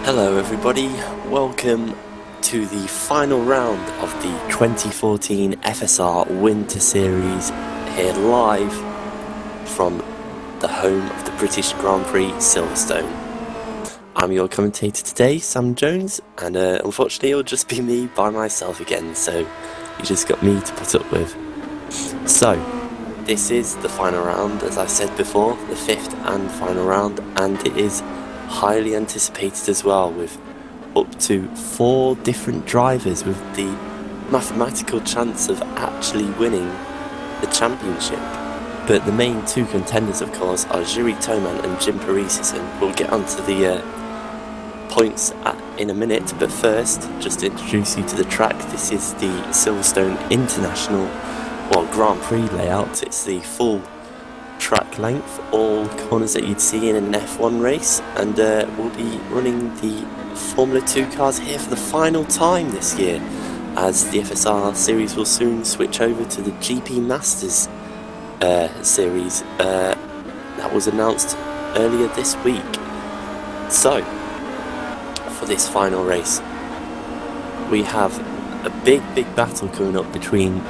Hello everybody, welcome to the final round of the 2014 FSR Winter Series here live from the home of the British Grand Prix Silverstone. I'm your commentator today, Sam Jones, and unfortunately it'll just be me by myself again, so you just got me to put up with. So, this is the final round, as I said before, the fifth and final round, and it is highly anticipated as well, with up to 4 different drivers with the mathematical chance of actually winning the championship. But the main 2 contenders, of course, are Jiri Toman and Jim Paresis, and we'll get onto the points in a minute. But first, just to introduce you to the track, this is the Silverstone International, Grand Prix layout. It's the full track length, all corners that you'd see in an F1 race, and we'll be running the Formula 2 cars here for the final time this year, as the FSR series will soon switch over to the GP Masters series that was announced earlier this week. So, for this final race, we have a big battle coming up between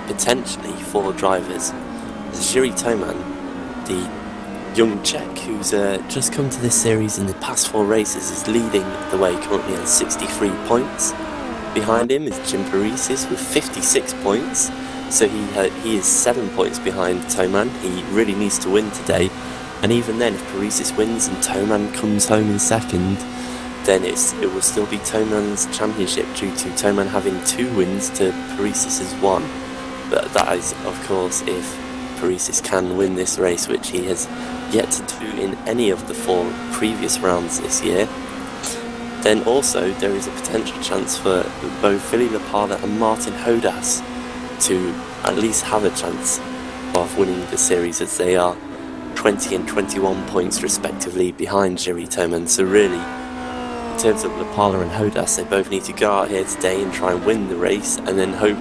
potentially 4 drivers. Jiri Toman, the young Czech who's just come to this series in the past 4 races, is leading the way currently on 63 points. Behind him is Jim Paresis with 56 points, so he is 7 points behind Toman. He really needs to win today, and even then, if Paresis wins and Toman comes home in second, then it will still be Toman's championship, due to Toman having 2 wins to Paresis' 1. But that is, of course, if Paresis can win this race, which he has yet to do in any of the 4 previous rounds this year. Then also there is a potential chance for both Philly Lapada and Martin Hodas to at least have a chance of winning the series, as they are 20 and 21 points respectively behind Jiri Toman. So really, in terms of Lapala and Hodas, they both need to go out here today and try and win the race, and then hope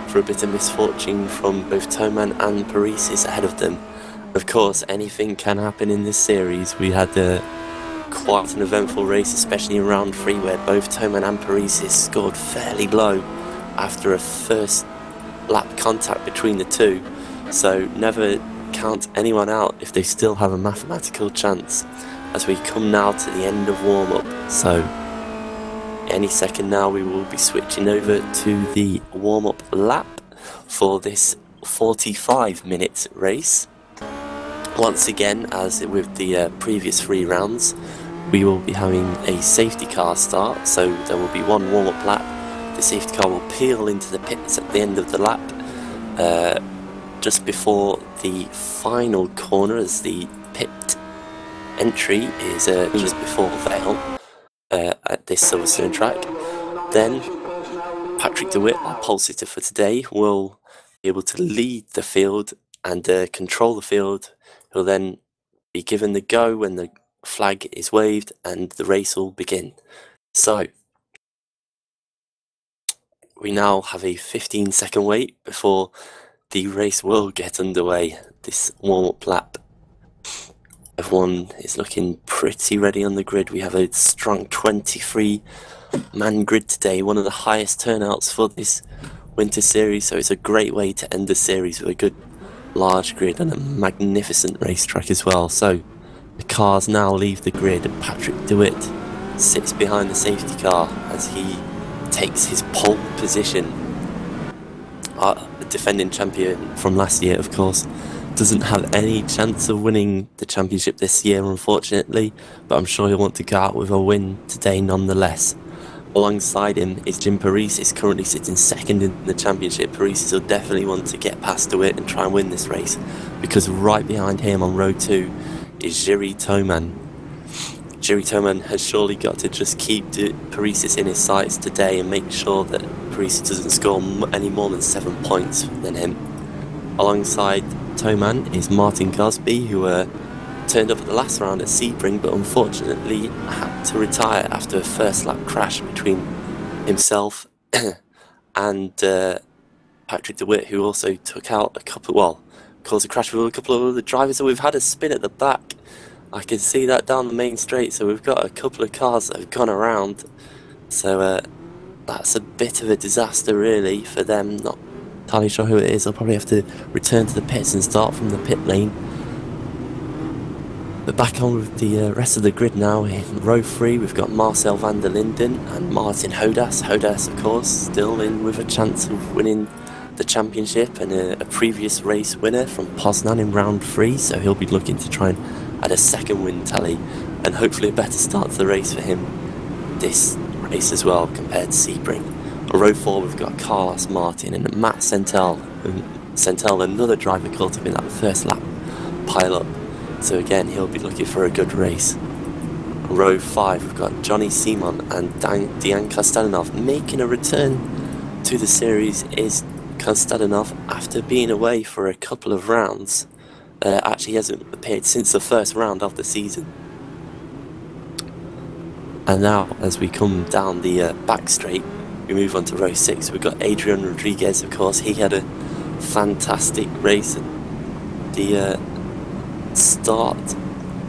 for a bit of misfortune from both Toman and Paresis ahead of them. Of course, anything can happen in this series. We had quite an eventful race, especially in round 3, where both Toman and Paresis scored fairly low after a first lap contact between the 2. So never count anyone out if they still have a mathematical chance, as we come now to the end of warm-up. So any second now we will be switching over to the warm-up lap for this 45-minute race. Once again, as with the previous 3 rounds, we will be having a safety car start, so there will be 1 warm-up lap. The safety car will peel into the pits at the end of the lap, just before the final corner, as the pit entry is just before Vale. At this Silverstone track. Then Patrick DeWitt, our pole sitter for today, will be able to lead the field and control the field. He'll then be given the go when the flag is waved, and the race will begin. So we now have a 15-second wait before the race will get underway, this warm-up lap. Everyone is looking pretty ready on the grid. We have a strong 23-man grid today, one of the highest turnouts for this winter series, so it's a great way to end the series with a good large grid and a magnificent racetrack as well. So the cars now leave the grid, and Patrick DeWitt sits behind the safety car as he takes his pole position. Our defending champion from last year, of course, doesn't have any chance of winning the championship this year, unfortunately, but I'm sure he'll want to go out with a win today nonetheless. Alongside him is Jim Paresis, currently sitting second in the championship. Paresis will definitely want to get past DeWitt and try and win this race, because right behind him on row 2 is Jiri Toman. Jiri Toman has surely got to just keep Paresis in his sights today and make sure that Paresis doesn't score any more than 7 points than him. Alongside Toman is Martin Gosby, who turned up at the last round at Sebring, but unfortunately had to retire after a first lap crash between himself and Patrick DeWitt, who also took out caused a crash with a couple of other drivers. So we've had a spin at the back I can see that down the main straight, so we've got a couple of cars that have gone around. So that's a bit of a disaster really for them. Not entirely sure who it is. I'll probably have to return to the pits and start from the pit lane. But back on with the rest of the grid now. In row 3 we've got Marcel van der Linden and Martin Hodas. Hodas, of course, still in with a chance of winning the championship, and a previous race winner from Poznan in round 3, so he'll be looking to try and add a second win tally and hopefully a better start to the race for him this race as well compared to Sebring. On row 4 we've got Carlos Martin and Matt Sentel. Sentel, another driver caught up in that first lap pile-up, so again he'll be looking for a good race. On row 5 we've got Johnny Simon and Dejan Kastalinov. Making a return to the series is Kastalinov after being away for a couple of rounds. Actually hasn't appeared since the first round of the season. And now as we come down the back straight, we move on to row 6. We've got Adrian Rodriguez, of course. He had a fantastic race at the start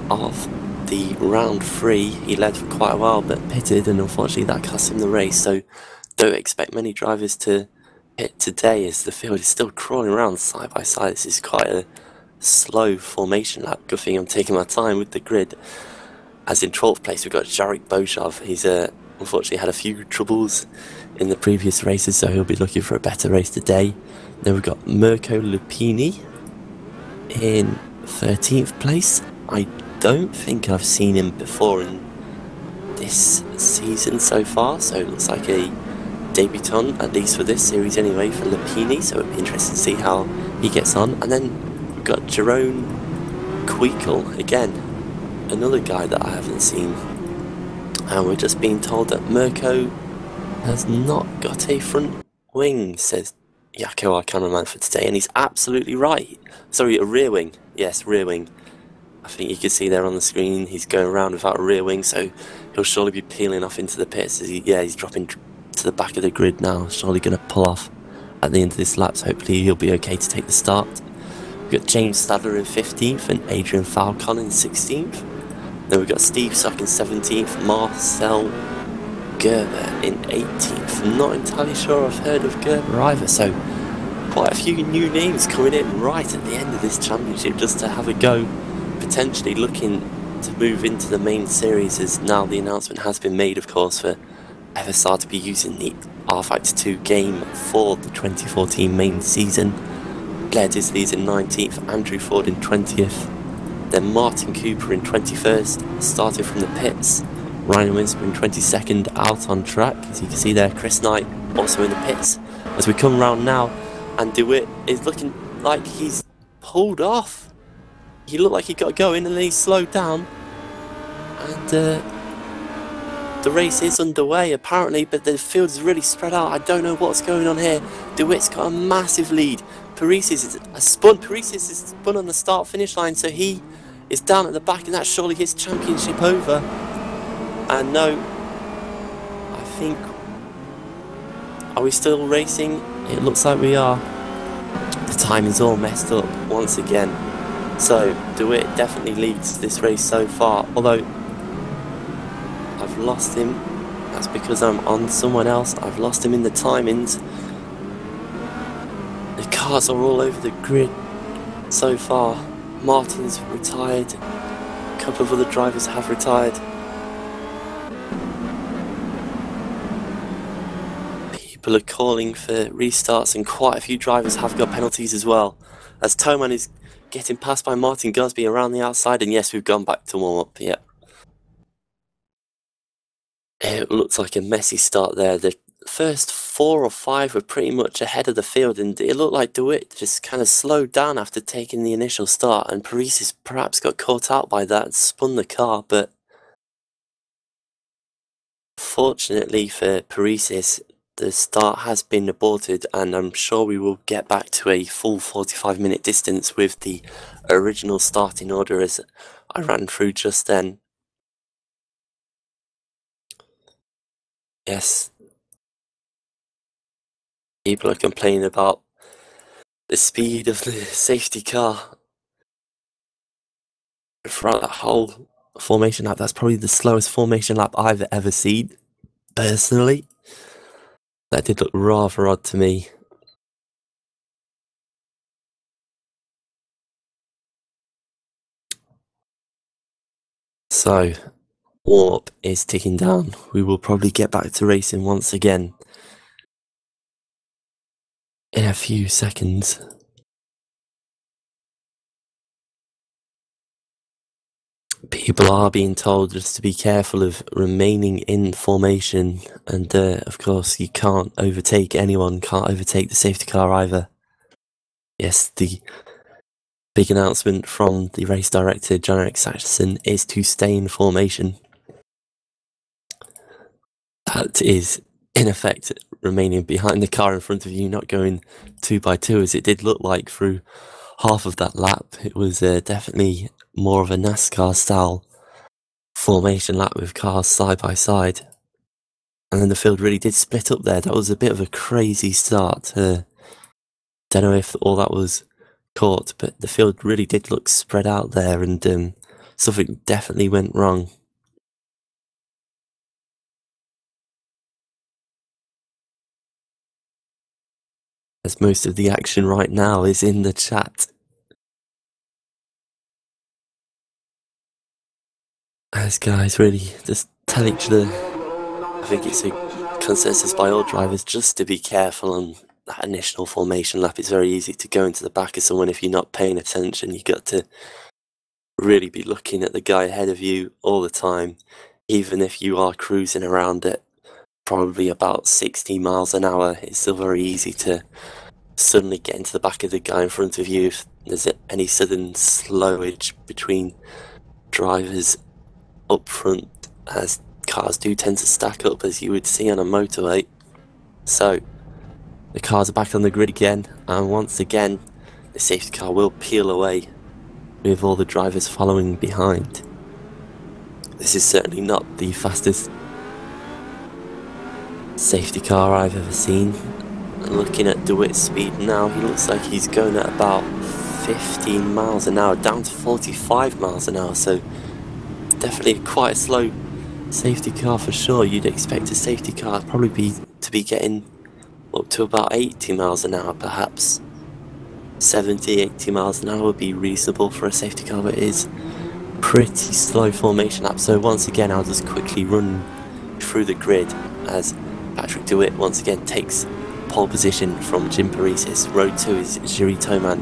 of the round 3. He led for quite a while but pitted, and unfortunately that cost him the race, so don't expect many drivers to hit today as the field is still crawling around side by side. This is quite a slow formation lap. Good thing I'm taking my time with the grid. As in 12th place we've got Jarek Boshov. He's unfortunately had a few troubles in the previous races, so he'll be looking for a better race today. Then we've got Mirko Lupini in 13th place. I don't think I've seen him before in this season so far, so it looks like a debutant, at least for this series anyway, for Lupini, so it'll be interesting to see how he gets on. And then we've got Jerome Queekle, again, another guy that I haven't seen, and we're just being told that Mirko has not got a front wing, says Jaakko, our cameraman for today, and he's absolutely right. Sorry, a rear wing. Yes, rear wing. I think you can see there on the screen he's going around without a rear wing, so he'll surely be peeling off into the pits. He's dropping to the back of the grid now, surely going to pull off at the end of this lap, so hopefully he'll be okay to take the start. We've got James Stadler in 15th and Adrian Falcon in 16th. Then we've got Steve Suck in 17th, Marcel Gerber in 18th. I'm not entirely sure I've heard of Gerber either, so quite a few new names coming in right at the end of this championship just to have a go, potentially looking to move into the main series, as now the announcement has been made, of course, for FSR to be using the R-Factor 2 game for the 2014 main season. Blair Disley's in 19th, Andrew Ford in 20th, then Martin Cooper in 21st, starting from the pits. Ryan Winsper in 22nd, out on track, as you can see there. Chris Knight also in the pits. As we come round now, and DeWitt is looking like he's pulled off. He looked like he got going and then he slowed down, and the race is underway apparently, but the field is really spread out. I don't know what's going on here. DeWitt's got a massive lead. Paresis is spun on the start finish line, so he is down at the back, and that's surely his championship over. And no, I think, are we still racing? It looks like we are. The timing's all messed up once again. So DeWitt definitely leads this race so far, although I've lost him. That's because I'm on someone else. I've lost him in the timings. The cars are all over the grid so far. Martin's retired. A couple of other drivers have retired. People are calling for restarts, and quite a few drivers have got penalties as well. As Toman is getting passed by Martin Gosby around the outside, and yes, we've gone back to warm up. Yeah. It looks like a messy start there. The first 4 or 5 were pretty much ahead of the field, and it looked like DeWitt just kind of slowed down after taking the initial start, and Paresis perhaps got caught out by that and spun the car, but fortunately for Paresis, the start has been aborted, and I'm sure we will get back to a full 45-minute distance with the original starting order as I ran through just then. Yes, people are complaining about the speed of the safety car. throughout that whole formation lap, that's probably the slowest formation lap I've ever seen, personally. That did look rather odd to me. So, warp is ticking down. We will probably get back to racing once again in a few seconds. People are being told just to be careful of remaining in formation, and of course you can't overtake anyone, can't overtake the safety car either. Yes, the big announcement from the race director, Jan-Erik Saxon, is to stay in formation. That is, in effect, remaining behind the car in front of you, not going 2 by 2 as it did look like through half of that lap. It was definitely more of a NASCAR style formation lap with cars side by side. And then the field really did split up there. That was a bit of a crazy start. Don't know if all that was caught, but the field really did look spread out there, and something definitely went wrong. As most of the action right now is in the chat. As guys really just tell each other, I think it's a consensus by all drivers just to be careful on that initial formation lap. It's very easy to go into the back of someone if you're not paying attention. You got to really be looking at the guy ahead of you all the time, even if you are cruising around at probably about 60 miles an hour. It's still very easy to suddenly get into the back of the guy in front of you if there's any sudden slowage between drivers up front, as cars do tend to stack up, as you would see on a motorway. So the cars are back on the grid again, and once again the safety car will peel away with all the drivers following behind. This is certainly not the fastest safety car I've ever seen. And looking at DeWitt's speed now, he looks like he's going at about 15 miles an hour, down to 45 miles an hour, so definitely quite a slow safety car for sure. You'd expect a safety car probably to be getting up to about 80 miles an hour perhaps. 70, 80 miles an hour would be reasonable for a safety car, but it is pretty slow formation lap. So once again I'll just quickly run through the grid as Patrick DeWitt once again takes pole position from Jim Paresis. Row 2 is Jiri Toman,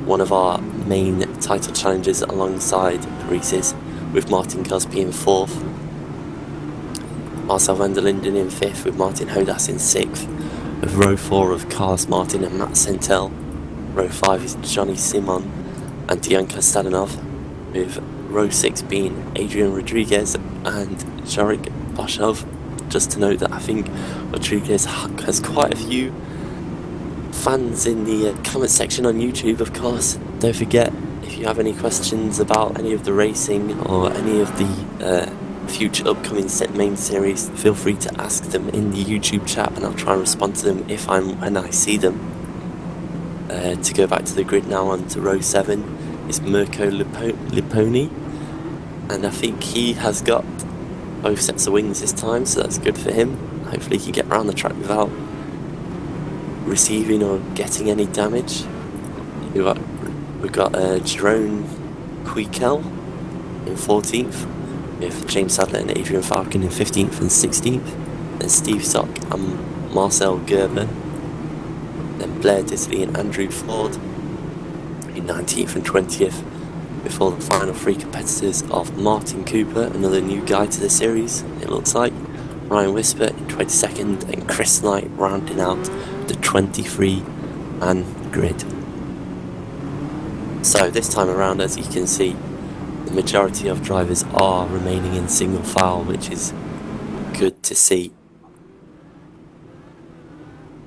one of our main title challengers alongside Paresis, with Martin Gosby in 4th, Marcel van der Linden in 5th, with Martin Hodas in 6th, with row 4 of Carlos Martin and Matt Sentel. Row 5 is Johnny Simon and Dianka Stadanov, with row 6 being Adrian Rodriguez and Jarek Bashov. Just to note that I think Rodriguez has quite a few fans in the comment section on YouTube, of course. Don't forget, if you have any questions about any of the racing or any of the future upcoming main series, feel free to ask them in the YouTube chat and I'll try and respond to them when I see them. To go back to the grid now, on to row 7 is Mirko Liponi, and I think he has got both sets of wings this time, so that's good for him. Hopefully he can get around the track without receiving or getting any damage. We've got Jerome Quickel in 14th, with James Sadler and Adrian Falcon in 15th and 16th, then Steve Sock and Marcel Gerber, then Blair Disley and Andrew Ford in 19th and 20th, before the final 3 competitors of Martin Cooper, another new guy to the series it looks like, Ryan Whisper in 22nd, and Chris Knight rounding out the 23-man grid. So this time around, as you can see, the majority of drivers are remaining in single file, which is good to see.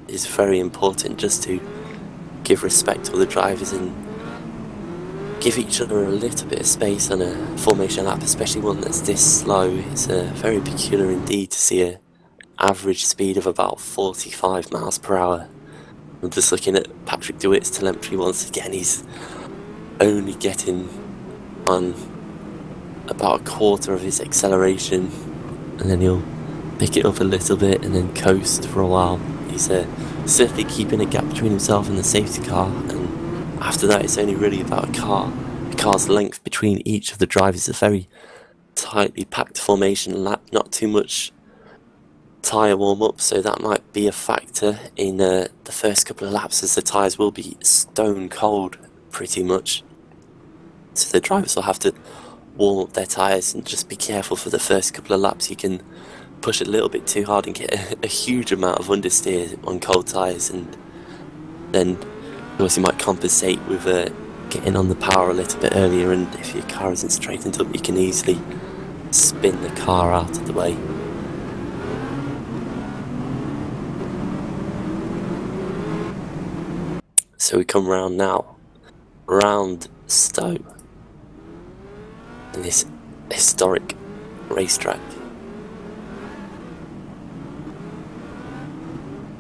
It's very important just to give respect to the drivers and give each other a little bit of space on a formation lap, especially one that's this slow. It's very peculiar indeed to see an average speed of about 45 miles per hour. I'm just looking at Patrick DeWitt's telemetry once again. He's only getting on about a quarter of his acceleration, and then he'll pick it up a little bit and then coast for a while. He's certainly keeping a gap between himself and the safety car, and after that it's only really about a car's length between each of the drivers. It's a very tightly packed formation lap, not too much tyre warm-up, so that might be a factor in the first couple of laps, as the tyres will be stone cold pretty much. So the drivers will have to warm up their tyres and just be careful for the first couple of laps. You can push a little bit too hard and get a huge amount of understeer on cold tyres, and then of course you might compensate with getting on the power a little bit earlier, and if your car isn't straightened up you can easily spin the car out of the way. So we come round now, round Stowe, in this historic racetrack.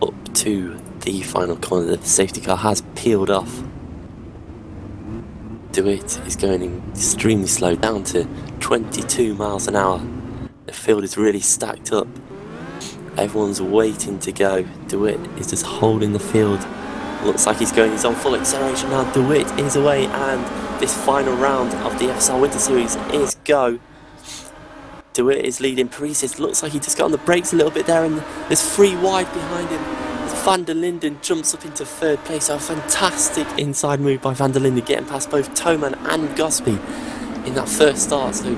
Up to the final corner, the safety car has peeled off. DeWitt is going extremely slow, down to 22 miles an hour. The field is really stacked up. Everyone's waiting to go. DeWitt is just holding the field. Looks like he's on full acceleration now. DeWitt is away, and this final round of the FSR Winter Series is go. DeWitt is leading. Parise looks like he just got on the brakes a little bit there, and there's 3 wide behind him. Van der Linden jumps up into 3rd place. A fantastic inside move by Van der Linden, getting past both Toman and Gosby in that first start. So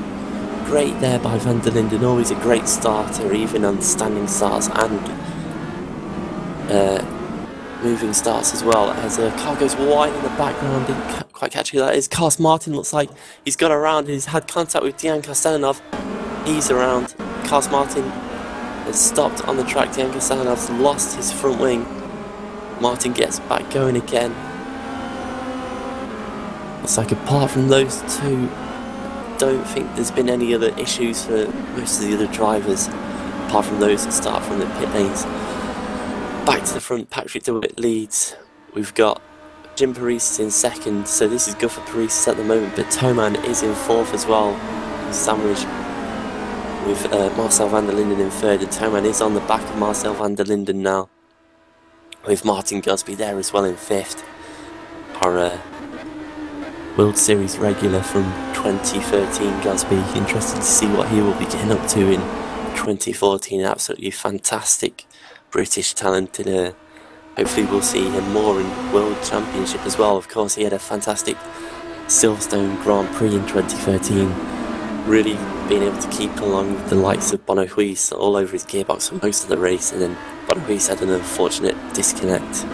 great there by Van der Linden. Always a great starter, even on standing starts and moving starts as well. As a car goes wide in the background, didn't quite catch who that is. Carlos Martin looks like he's got around. He's had contact with Dejan Kastanov. He's around. Carlos Martin has stopped on the track. Dejan Kastanov's lost his front wing. Martin gets back going again. Looks like apart from those two, don't think there's been any other issues for most of the other drivers, apart from those that start from the pit lanes. Back to the front, Patrick DeWitt leads. We've got Jim Parise in 2nd, so this is good for Parise at the moment, but Toman is in 4th as well. He's sandwiched with Marcel van der Linden in 3rd, and Toman is on the back of Marcel van der Linden now, with Martin Gosby there as well in 5th. Our World Series regular from 2013, Gosby. Interested to see what he will be getting up to in 2014. Absolutely fantastic British talent, and hopefully we'll see him more in World Championship as well. Of course, he had a fantastic Silverstone Grand Prix in 2013, really being able to keep along with the likes of Bono Huis all over his gearbox for most of the race, and then Bono Huis had an unfortunate disconnect.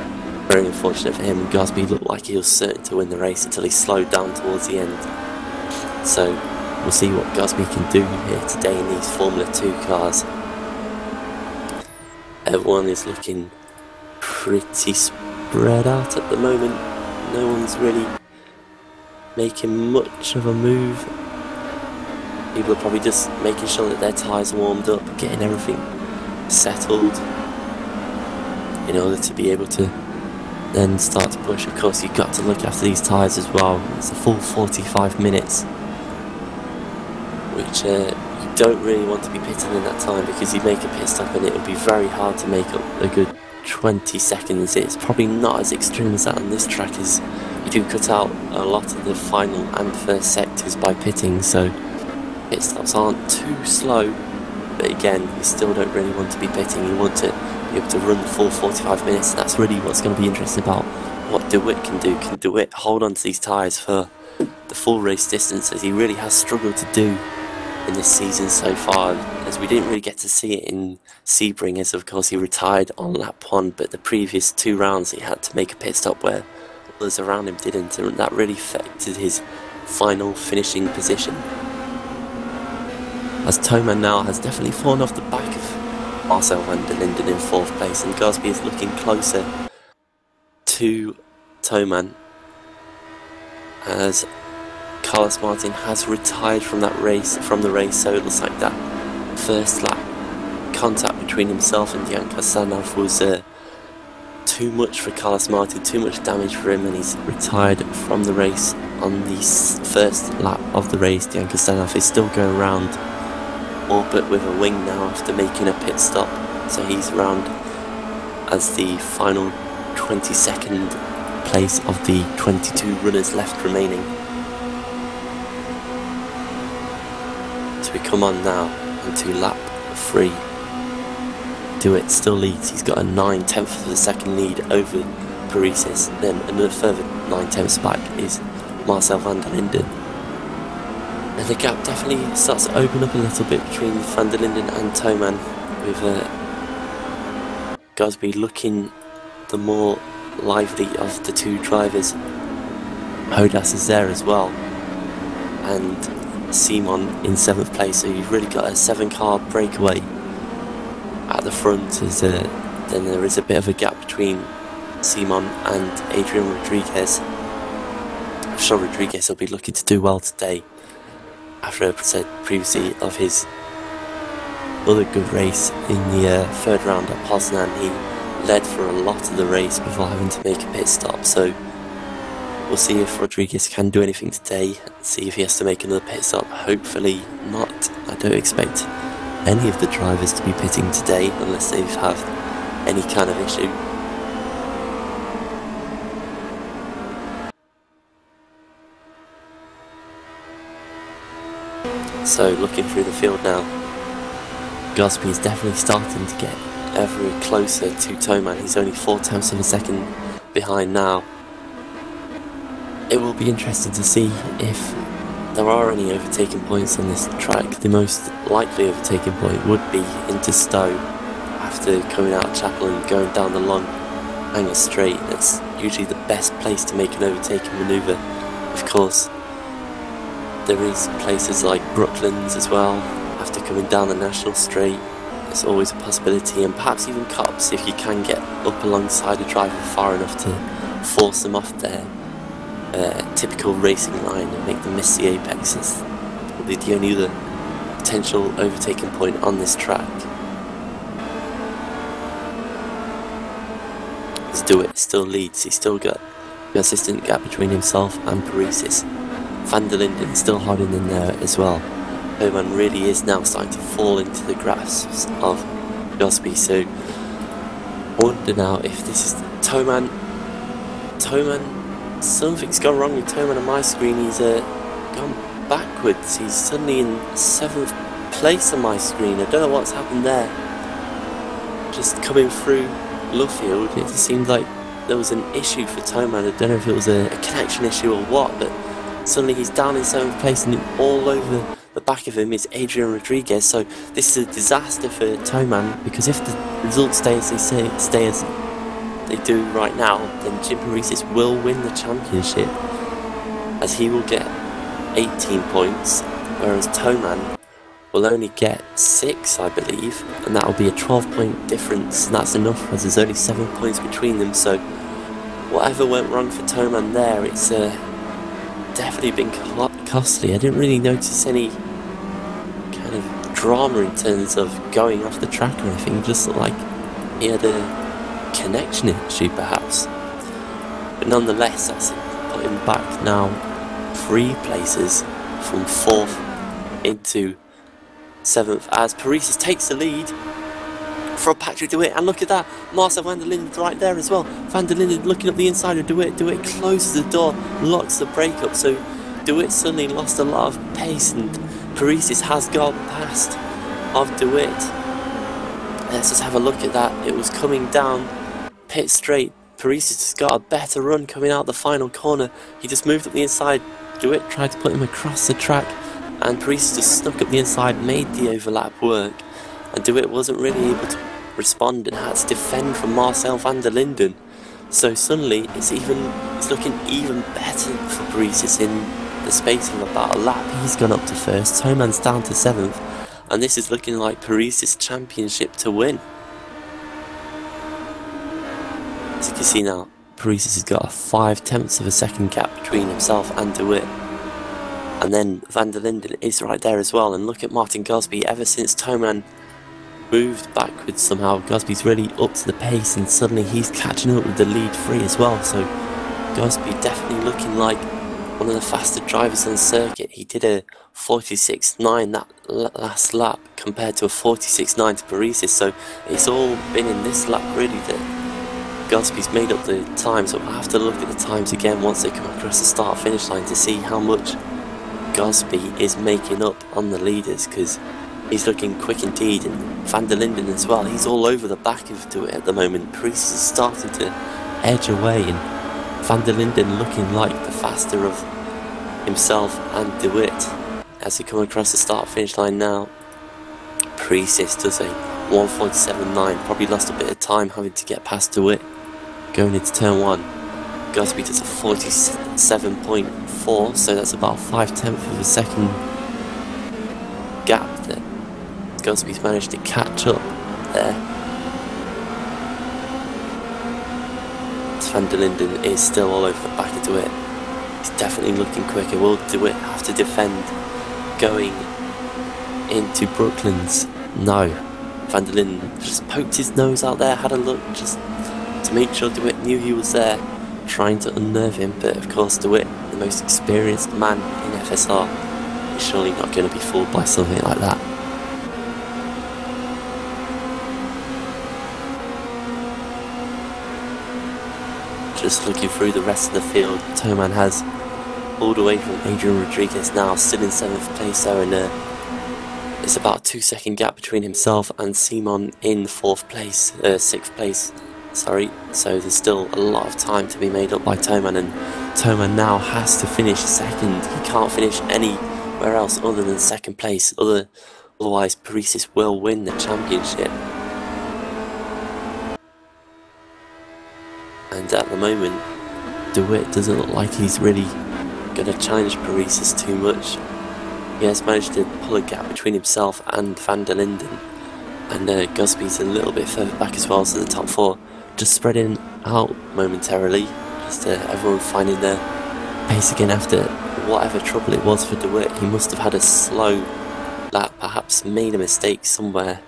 Very unfortunate for him, and Gosby looked like he was certain to win the race until he slowed down towards the end. So we'll see what Gosby can do here today in these Formula 2 cars. Everyone is looking pretty spread out at the moment. No one's really making much of a move. People are probably just making sure that their tyres are warmed up, getting everything settled in order to be able to then start to push. Of course, you've got to look after these tyres as well. It's a full 45 minutes, which you don't really want to be pitting in that time, because you make a pit stop and it will be very hard to make up a good 20 seconds. It's probably not as extreme as that on this track, as you do cut out a lot of the final and first sectors by pitting, so pit stops aren't too slow. But again, you still don't really want to be pitting. You want to be able to run the full 45 minutes, and that's really what's going to be interesting about what DeWitt can do. Can DeWitt hold on to these tyres for the full race distance, as he really has struggled to do in this season so far, as we didn't really get to see it in Sebring, as of course he retired on lap 1, but the previous 2 rounds he had to make a pit stop where others around him didn't, and that really affected his final finishing position. As Toman now has definitely fallen off the back of Marcel van der Linden in 4th place, and Gosby is looking closer to Toman, as Carlos Martin has retired from the race, so it looks like that first lap contact between himself and Dejan Kastanov was too much for Carlos Martin, too much damage for him, and he's retired from the race on the first lap of the race. Jaakko Stenhoff is still going around, all but with a wing now after making a pit stop. So he's around as the final 22nd place of the 22 runners left remaining. So we come on now onto lap 3. DeWitt still leads. He's got a 9/10 of a second lead over Paresis. Then another further 9/10 back is Marcel van der Linden. And the gap definitely starts to open up a little bit between van der Linden and Thoman, with Gosby looking the more lively of the two drivers. Hodas is there as well, and Simon in 7th place, so you've really got a 7-car breakaway at the front. Then there is a bit of a gap between Simon and Adrian Rodriguez. I'm sure Rodriguez will be looking to do well today, after I said previously of his other good race in the 3rd round at Poznan. He led for a lot of the race before having to make a pit stop, so we'll see if Rodriguez can do anything today, see if he has to make another pit stop. Hopefully not. I don't expect any of the drivers to be pitting today unless they've had any kind of issue. So looking through the field now, Gosby is definitely starting to get ever closer to Thoman. He's only 4/10 of a second behind now. It will be interesting to see if there are any overtaking points on this track. The most likely overtaking point would be into Stowe after coming out of Chapel and going down the long Hanger straight. That's usually the best place to make an overtaking manoeuvre. Of course, there is places like Brooklands as well after coming down the National Straight. There's always a possibility, and perhaps even Cops if you can get up alongside a driver far enough to force them off their typical racing line and make them miss the apex. That's probably the only other potential overtaking point on this track. Let's do it. Still leads. He's still got a consistent gap between himself and Paresis. Van der Linden still holding in there as well. Thoman really is now starting to fall into the grasps of Gosby, so I wonder now if this is Thoman, something's gone wrong with Thoman on my screen. He's gone backwards. He's suddenly in 7th place on my screen. I don't know what's happened there. Just coming through Luffield, it just seemed like there was an issue for Thoman. I don't know if it was a connection issue or what, but suddenly he's down in 7th place, and all over the back of him is Adrian Rodriguez. So this is a disaster for Thoman, because if the results stay as they do right now, then Jim Paresis will win the championship, as he will get 18 points, whereas Thoman will only get 6, I believe, and that will be a 12-point difference, and that's enough as there's only 7 points between them. So whatever went wrong for Thoman there, it's definitely been costly. I didn't really notice any kind of drama in terms of going off the track or anything. It just looked like he had a connection issue perhaps, but nonetheless that's put him back now 3 places from 4th into 7th as Paresis takes the lead from Patrick DeWitt. And look at that, Marcel van der Linden right there as well. Van der Linden looking up the inside of DeWitt. DeWitt closes the door, locks the brake up, so DeWitt suddenly lost a lot of pace, and Paresis has gone past of DeWitt. Let's just have a look at that. It was coming down pit straight. Paresis just got a better run coming out the final corner. He just moved up the inside. DeWitt tried to put him across the track, and Paresis just snuck up the inside, made the overlap work, and DeWitt wasn't really able to respond and had to defend from Marcel van der Linden. So suddenly it's looking even better for Paresis. In the space of about a lap, he's gone up to 1st, Thoman's down to 7th, and this is looking like Paresis' championship to win. As you can see now, Paresis has got a 5/10 of a second gap between himself and DeWitt. And then van der Linden is right there as well. And look at Martin Gosby. Ever since Thoman moved backwards somehow, Gosby's really up to the pace, and suddenly he's catching up with the lead 3 as well. So Gosby definitely looking like one of the faster drivers on the circuit. He did a 46.9 that last lap compared to a 46.9 to Paris's, so it's all been in this lap really that Gosby's made up the time. So we'll have to look at the times again once they come across the start finish line to see how much Gosby is making up on the leaders, because he's looking quick indeed. And Van der Linden as well, he's all over the back of DeWitt at the moment. Paris is starting to edge away, and Van der Linden looking like the faster of himself and DeWitt as they come across the start finish line now. Paris does a 1:47.9, probably lost a bit of time having to get past DeWitt going into turn 1. Gosby does a 47.4, so that's about 5/10 of a second gap that Gosby's managed to catch up there. Van der Linden is still all over the back of DeWitt. He's definitely looking quicker. Will DeWitt have to defend going into Brooklands? No. Van der Linden just poked his nose out there, had a look just to make sure DeWitt knew he was there, trying to unnerve him. But of course DeWitt, the most experienced man in FSR, is surely not going to be fooled by something like that. Just looking through the rest of the field, Toman has pulled away from Adrian Rodriguez now, still in 7th place there, and it's about a 2-second gap between himself and Simon in 6th place, sorry. So there's still a lot of time to be made up by Toman, and Toman now has to finish 2nd. He can't finish anywhere else other than 2nd place, otherwise Paris will win the championship. And at the moment, DeWitt doesn't look like he's really going to challenge Paris too much. He has managed to pull a gap between himself and Van der Linden. And Gosby's a little bit further back as well, so the top 4 just spreading out momentarily. Just everyone finding their pace again after whatever trouble it was for DeWitt. He must have had a slow lap, perhaps made a mistake somewhere.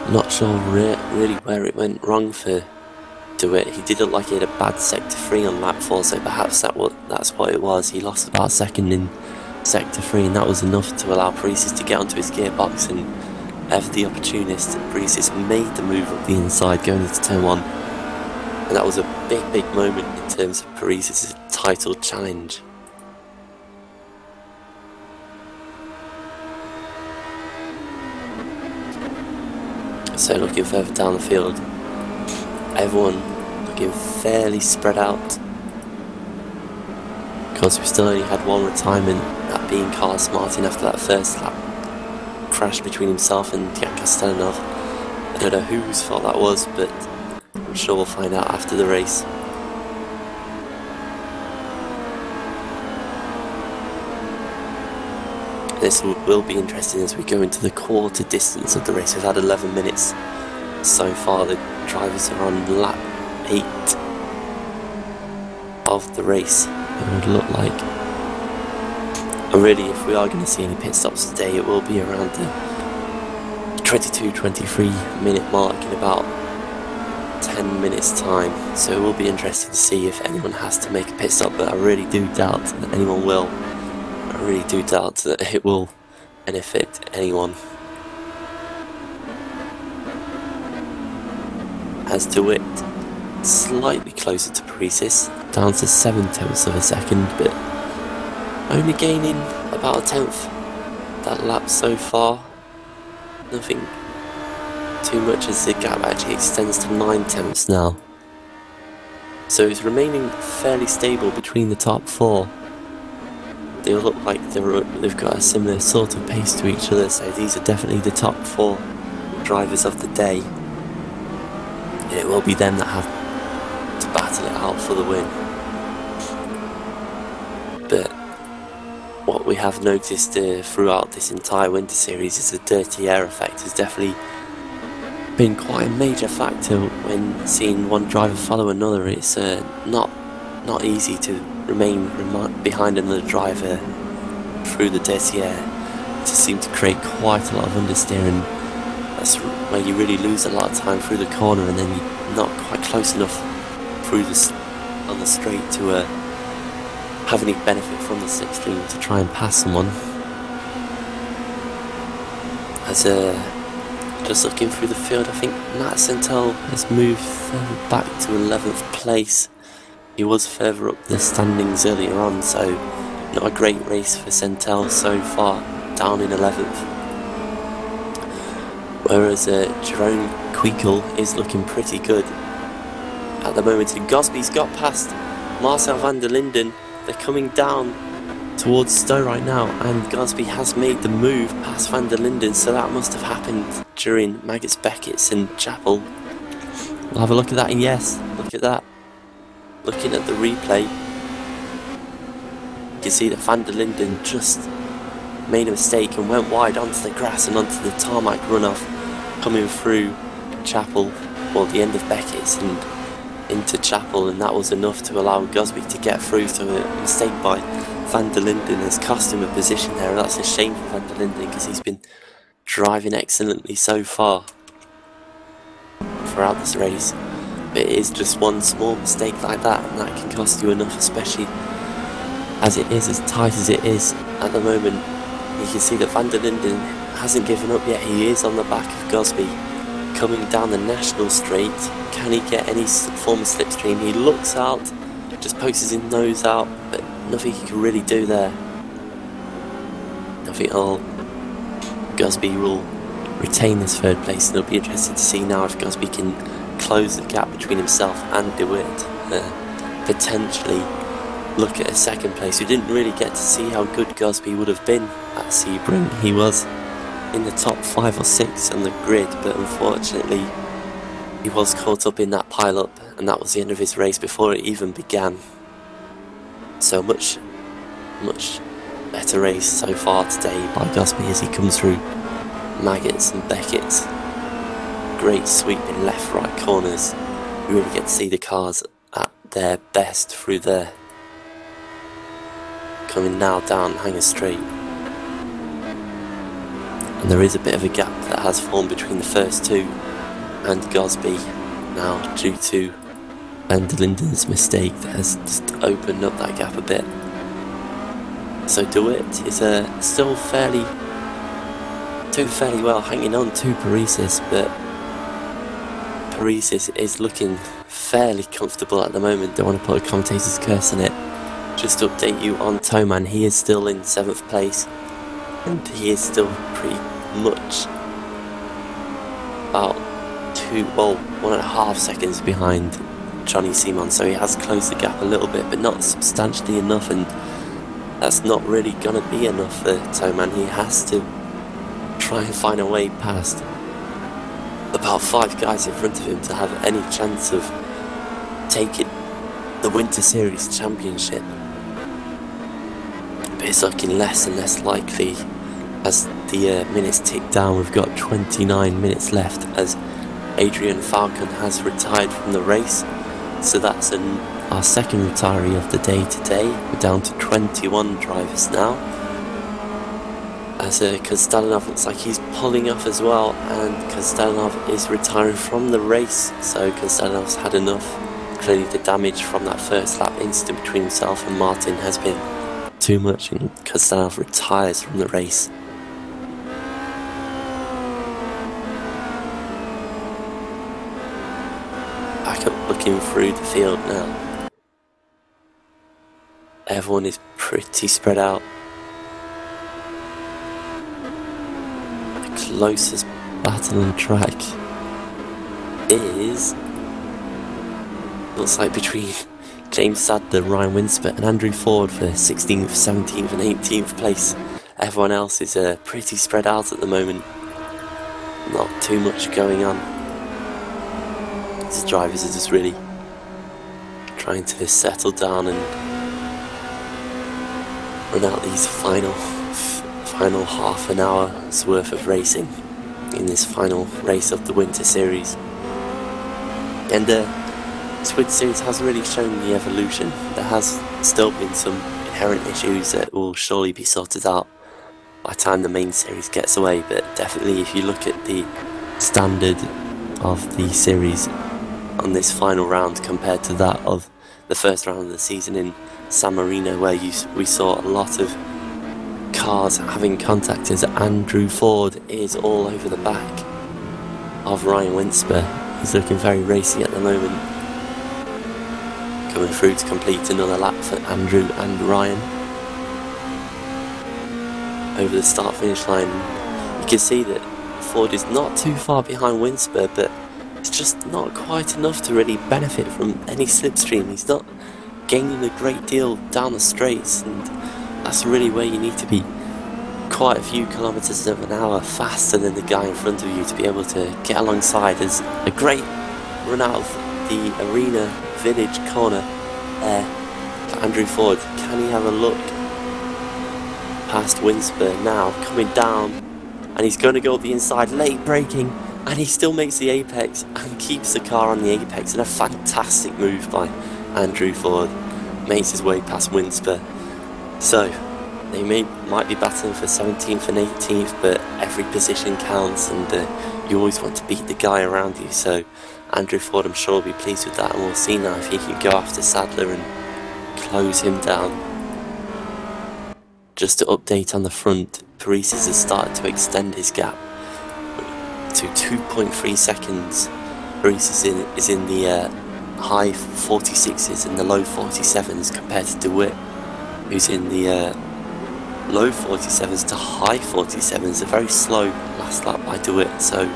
Not sure really where it went wrong for DeWitt. He did look like he had a bad sector 3 on lap 4, so perhaps that's what it was. He lost about 2nd in sector 3, and that was enough to allow Paris to get onto his gearbox, and ever the opportunist, Paris made the move up the inside going into turn 1. And that was a big moment in terms of Paris' title challenge. So looking further down the field, everyone looking fairly spread out. Of course, we still only had one retirement, that being Carlos Martin after that first lap crash between himself and Jaakko Stelanov. I don't know whose fault that was, but I'm sure we'll find out after the race. This will be interesting as we go into the quarter distance of the race. We've had 11 minutes so far. The drivers are on lap 8 of the race, it would look like. And really, if we are going to see any pit stops today, it will be around the 22-23 minute mark in about 10 minutes time. So it will be interesting to see if anyone has to make a pit stop, but I really do doubt that anyone will. I really do doubt that it will benefit anyone. As DeWitt slightly closer to Paris, down to 7/10 of a second, but only gaining about a 1/10 that lap so far. Nothing too much as the gap actually extends to 9/10 now. So it's remaining fairly stable between the top 4. They look like they've got a similar sort of pace to each other, so these are definitely the top 4 drivers of the day. It will be them that have to battle it out for the win. But what we have noticed throughout this entire winter series is the dirty air effect has definitely been quite a major factor when seeing one driver follow another. It's not easy to remain behind another driver through the dirty air. It just seems to create quite a lot of understeering. That's where you really lose a lot of time through the corner, and then you're not quite close enough through the on the straight to have any benefit from the slipstream to try and pass someone. As just looking through the field, I think Matt Centel has moved further back to 11th place. He was further up the standings earlier on, so not a great race for Centel so far, down in 11th. Whereas Jerome Queekle is looking pretty good at the moment. And Gosby's got past Marcel van der Linden. They're coming down towards Stowe right now, and Gosby has made the move past van der Linden, so that must have happened during Maggots, Beckett's and Chapel. We'll have a look at that, and yes, look at that. Looking at the replay, you can see that van der Linden just made a mistake and went wide onto the grass and onto the tarmac runoff, coming through Chapel, or the end of Beckett's and into Chapel, and that was enough to allow Gosby to get through. So a mistake by van der Linden has cost him a position there, and that's a shame for van der Linden because he's been driving excellently so far throughout this race. But it is just one small mistake like that, and that can cost you enough, especially as it is as tight as it is at the moment. You can see that van der Linden hasn't given up yet. He is on the back of Gosby coming down the national straight. Can he get any form of slipstream? He looks out, just pokes his nose out, but nothing he can really do there. Nothing at all. Gosby will retain this third place, and it'll be interesting to see now if Gosby can close the gap between himself and DeWitt. Potentially look at a second place. We didn't really get to see how good Gosby would have been at Sebring. He was in the top 5 or 6 on the grid, but unfortunately he was caught up in that pile-up, and that was the end of his race before it even began. So much better race so far today by Gosby as he comes through Maggots and Beckett's. Great sweeping left-right corners. You really get to see the cars at their best through there. Coming now down Hanger Straight. And there is a bit of a gap that has formed between the first two and Gosby now, due to van der Linden's mistake that has just opened up that gap a bit. So DeWitt is still doing fairly well, hanging on to Paresis, but Paresis is looking fairly comfortable at the moment. Don't want to put a commentator's curse on it. Just to update you on Toman, he is still in 7th place, and he is still pretty much about 1.5 seconds behind Johnny Simon, so he has closed the gap a little bit, but not substantially enough, and that's not really going to be enough for Toman. He has to try and find a way past about 5 guys in front of him to have any chance of taking the Winter Series Championship. But it's looking less and less likely as the minutes tick down. We've got 29 minutes left as Adrian Falcon has retired from the race, so that's our second retiree of the day today. We're down to 21 drivers now, as Kostalinov looks like he's pulling off as well, and Kostalinov is retiring from the race. So Kostalinov's had enough. Clearly the damage from that first lap incident between himself and Martin has been too much, and Kostalinov retires from the race. Back up looking through the field now. Everyone is pretty spread out. The closest battle on track looks like between James Sadler, Ryan Winsper and Andrew Ford for 16th, 17th and 18th place. Everyone else is pretty spread out at the moment. Not too much going on. These drivers are just really trying to settle down and run out these final half an hour's worth of racing in this final race of the Winter Series. And this Winter Series has really shown the evolution. There has still been some inherent issues that will surely be sorted out by the time the main series gets away, but definitely if you look at the standard of the series on this final round compared to that of the first round of the season in San Marino, where we saw a lot of cars having contact, as Andrew Ford is all over the back of Ryan Winsper. He's looking very racy at the moment. Coming through to complete another lap for Andrew and Ryan. Over the start finish line, you can see that Ford is not too far behind Winsper, but it's just not quite enough to really benefit from any slipstream. He's not gaining a great deal down the straights, and that's really where you need to be quite a few kilometres of an hour faster than the guy in front of you to be able to get alongside. There's a great run out of the Arena Village corner there for Andrew Ford. Can he have a look past Winsper now, coming down, and he's going to go up the inside, late braking, and he still makes the apex and keeps the car on the apex, and a fantastic move by Andrew Ford. Makes his way past Winsper. So they might be battling for 17th and 18th, but every position counts, and you always want to beat the guy around you. So Andrew Ford, I'm sure, will be pleased with that, and we'll see now if he can go after Sadler and close him down. Just to update on the front, Paresis has started to extend his gap to 2.3 seconds. Paresis is in the high 46s and the low 47s compared to DeWitt, who's in the low 47s to high 47s. A very slow last lap by DeWitt, so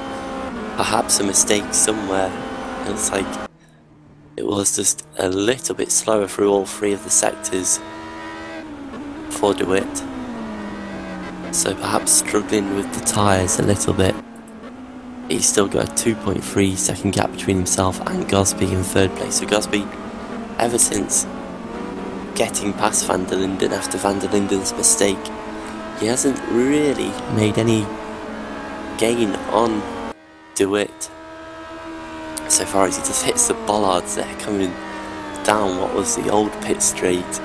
perhaps a mistake somewhere. It looks like it was just a little bit slower through all three of the sectors for DeWitt, so perhaps struggling with the tyres a little bit. He's still got a 2.3 second gap between himself and Gosby in third place. So Gosby, ever since getting past Van der Linden after Van der Linden's mistake, he hasn't really made any gain on DeWitt so far as he just hits the bollards there coming down what was the old pit straight.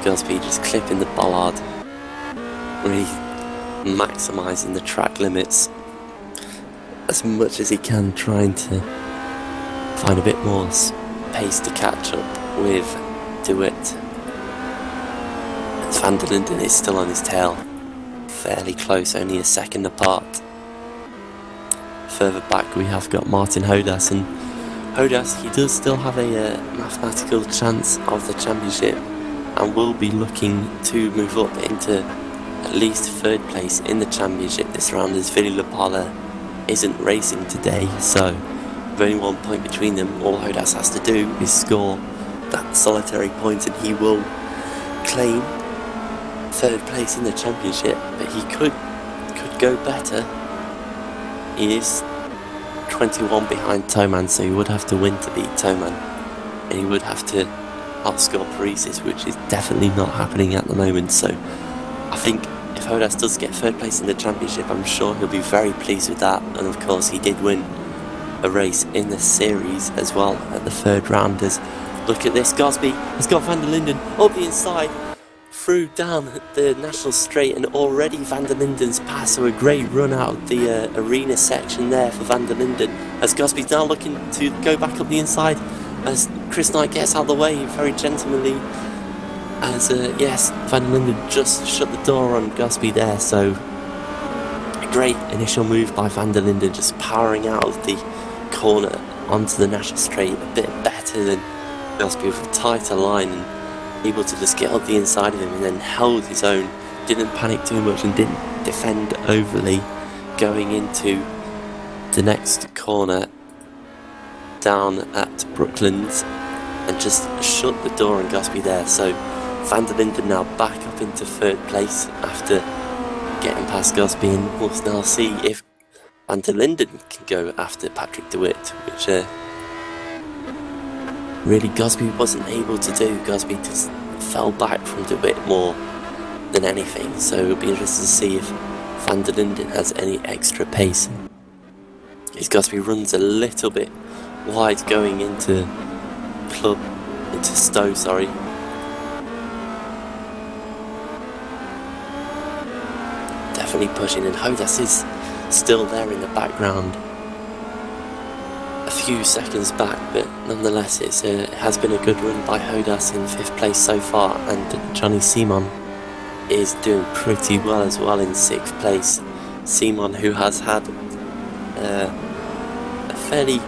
Gosby just clipping the bollard, really maximising the track limits as much as he can, trying to find a bit more pace to catch up with DeWitt. As Van der Linden is still on his tail, fairly close, only a second apart. Further back we have got Martin Hodas, and Hodas, he does still have a mathematical chance of the championship, and will be looking to move up into at least third place in the championship this round, as Vili Lapala isn't racing today. So with only 1 point between them, all Hodas has to do is score that solitary point and he will claim third place in the championship. But he could go better. He is 21 behind Toman, so he would have to win to beat Toman, and he would have to outscore Paresis, which is definitely not happening at the moment. So I think if Hodas does get third place in the championship, I'm sure he'll be very pleased with that. And of course he did win a race in the series as well at the third rounders. Look at this, Gosby has got Van der Linden up the inside, through down the national straight, and already Van der Linden's passed. So a great run out of the arena section there for Van der Linden, as Gosby's now looking to go back up the inside, as Chris Knight gets out of the way very gentlemanly, as yes, Van der Linden just shut the door on Gosby there. So a great initial move by Van der Linden, just powering out of the corner onto the national straight, a bit better than Gosby with a tighter line, and able to just get up the inside of him, and then held his own, didn't panic too much and didn't defend overly going into the next corner down at Brooklands, and just shut the door on Gosby there. So Van der Linden now back up into third place after getting past Gosby, and we'll now see if Van der Linden can go after Patrick DeWitt, which really Gosby wasn't able to do. Gosby just fell back from DeWitt more than anything, so it'll be interesting to see if Van der Linden has any extra pace. As Gosby runs a little bit wide going into Stowe, sorry. Definitely pushing, and Hodas is still there in the background. A few seconds back, but nonetheless it has been a good run by Hodas in 5th place so far, and Johnny Simon is doing pretty well as well in 6th place. Simon, who has had a fairly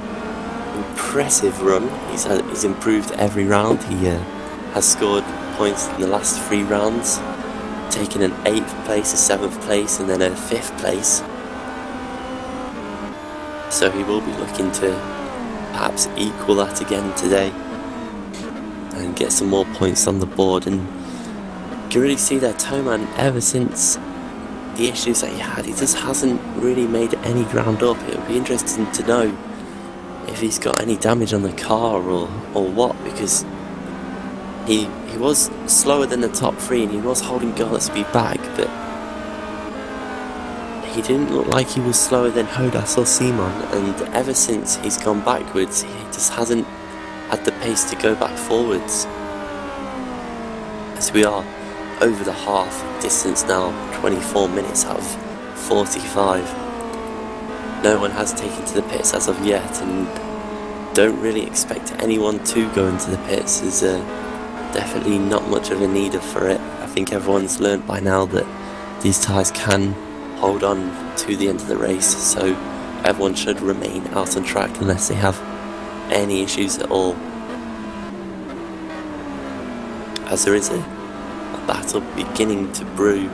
impressive run, he's improved every round. He has scored points in the last 3 rounds, taking an 8th place, a 7th place, and then a 5th place. So he will be looking to perhaps equal that again today and get some more points on the board. And you can really see that Toman, ever since the issues that he had, he just hasn't really made any ground up. It'll be interesting to know if he's got any damage on the car or what, because he was slower than the top 3 and he was holding goal at speed back, but he didn't look like he was slower than Hodas or Simon, and ever since he's gone backwards, he just hasn't had the pace to go back forwards. As we are over the half distance now, 24 minutes out of 45. No one has taken to the pits as of yet, and don't really expect anyone to go into the pits. There's definitely not much of a need for it. I think everyone's learned by now that these tyres can hold on to the end of the race, so everyone should remain out on track unless they have any issues at all. As there is a battle beginning to brew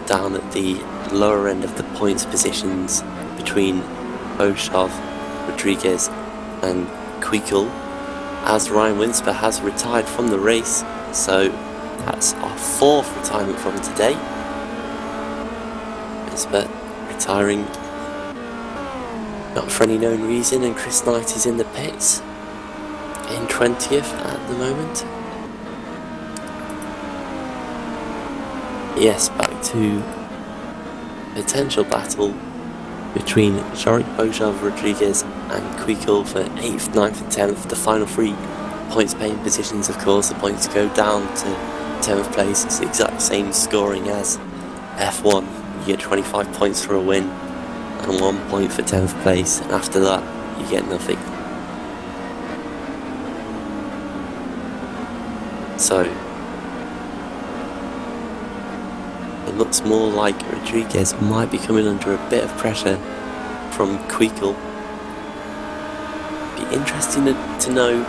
down at the lower end of the points positions between Boshov, Rodriguez and Queekle, as Ryan Winsper has retired from the race, so that's our 4th retirement from today. Winsper retiring not for any known reason, and Chris Knight is in the pits in 20th at the moment. Yes, back to potential battle between Jorik, Boshov, Rodriguez and Queekle for 8th, 9th and 10th, the final 3 points paying positions. Of course, the points go down to 10th place. It's the exact same scoring as F1. You get 25 points for a win and 1 point for 10th place, and after that you get nothing. So it looks more like Rodriguez might be coming under a bit of pressure from Queekle. Be interesting to know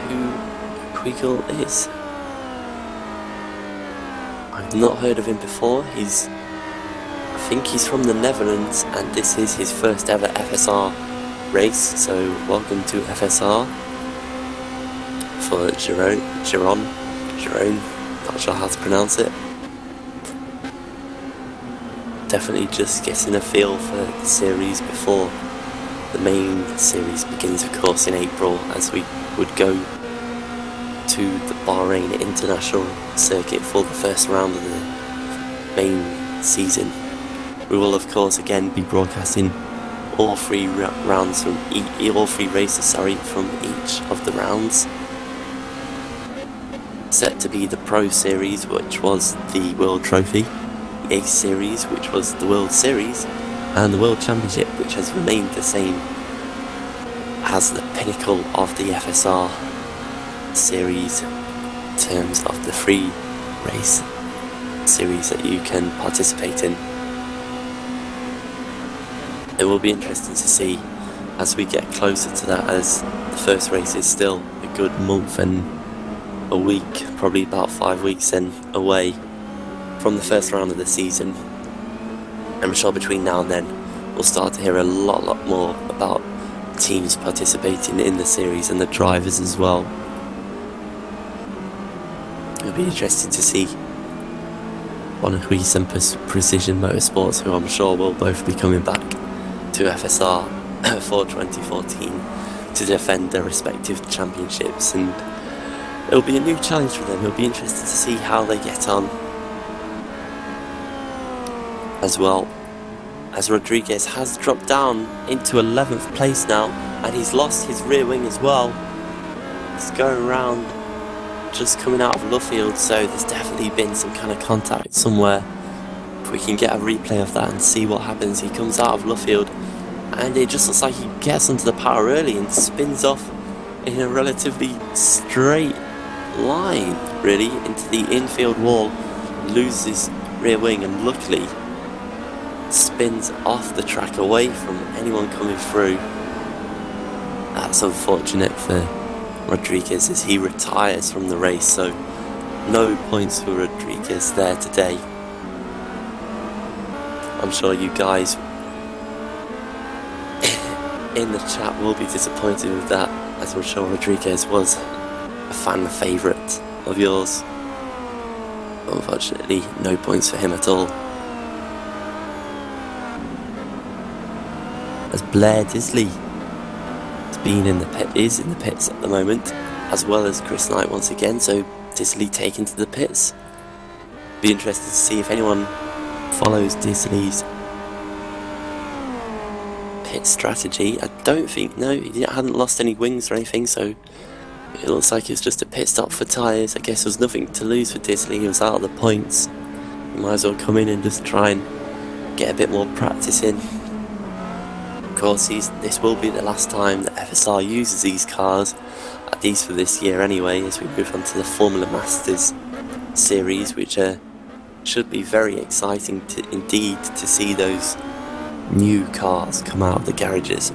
who Queekle is. I've not heard of him before. I think he's from the Netherlands, and this is his first ever FSR race, so welcome to FSR for Jerome, not sure how to pronounce it. Definitely just getting a feel for the series before the main series begins, of course, in April, as we would go to the Bahrain International Circuit for the first round of the main season. We will, of course, again be broadcasting all 3 rounds from all 3 races, from each of the rounds. Set to be the Pro Series, which was the World Trophy, the Ace Series, which was the World Series, and the World Championship, which has remained the same as the pinnacle of the FSR series in terms of the 3 race series that you can participate in. It will be interesting to see as we get closer to that, as the first race is still a good month and a week, probably about 5 weeks then away from the first round of the season. I'm sure between now and then we'll start to hear a lot more about teams participating in the series and the drivers as well. It'll be interesting to see Bonnequist and Precision Motorsports, who I'm sure will both be coming back to FSR for 2014 to defend their respective championships, and it'll be a new challenge for them. It'll be interesting to see how they get on, as well as Rodriguez has dropped down into 11th place now, and he's lost his rear wing as well. He's going around just coming out of Luffield, so there's definitely been some kind of contact somewhere. If we can get a replay of that and see what happens. He comes out of Luffield and it just looks like he gets onto the power early and spins off in a relatively straight line, really, into the infield wall, loses rear wing, and luckily spins off the track away from anyone coming through. That's unfortunate for Rodriguez as he retires from the race, so no points for Rodriguez there today. I'm sure you guys in the chat will be disappointed with that, as I'm sure Rodriguez was a fan favourite of yours. Unfortunately, no points for him at all. As Blair Disley is in the pits at the moment, as well as Chris Knight once again, so Disley taken to the pits. Be interested to see if anyone follows Disley's pit strategy. I don't think, no, he hadn't lost any wings or anything, so it looks like it's just a pit stop for tyres. I guess there was nothing to lose for Disley. He was out of the points. He might as well come in and just try and get a bit more practice in. Of course, this will be the last time that FSR uses these cars, at least for this year anyway, as we move on to the Formula Masters series, which should be very exciting indeed to see those new cars come out of the garages.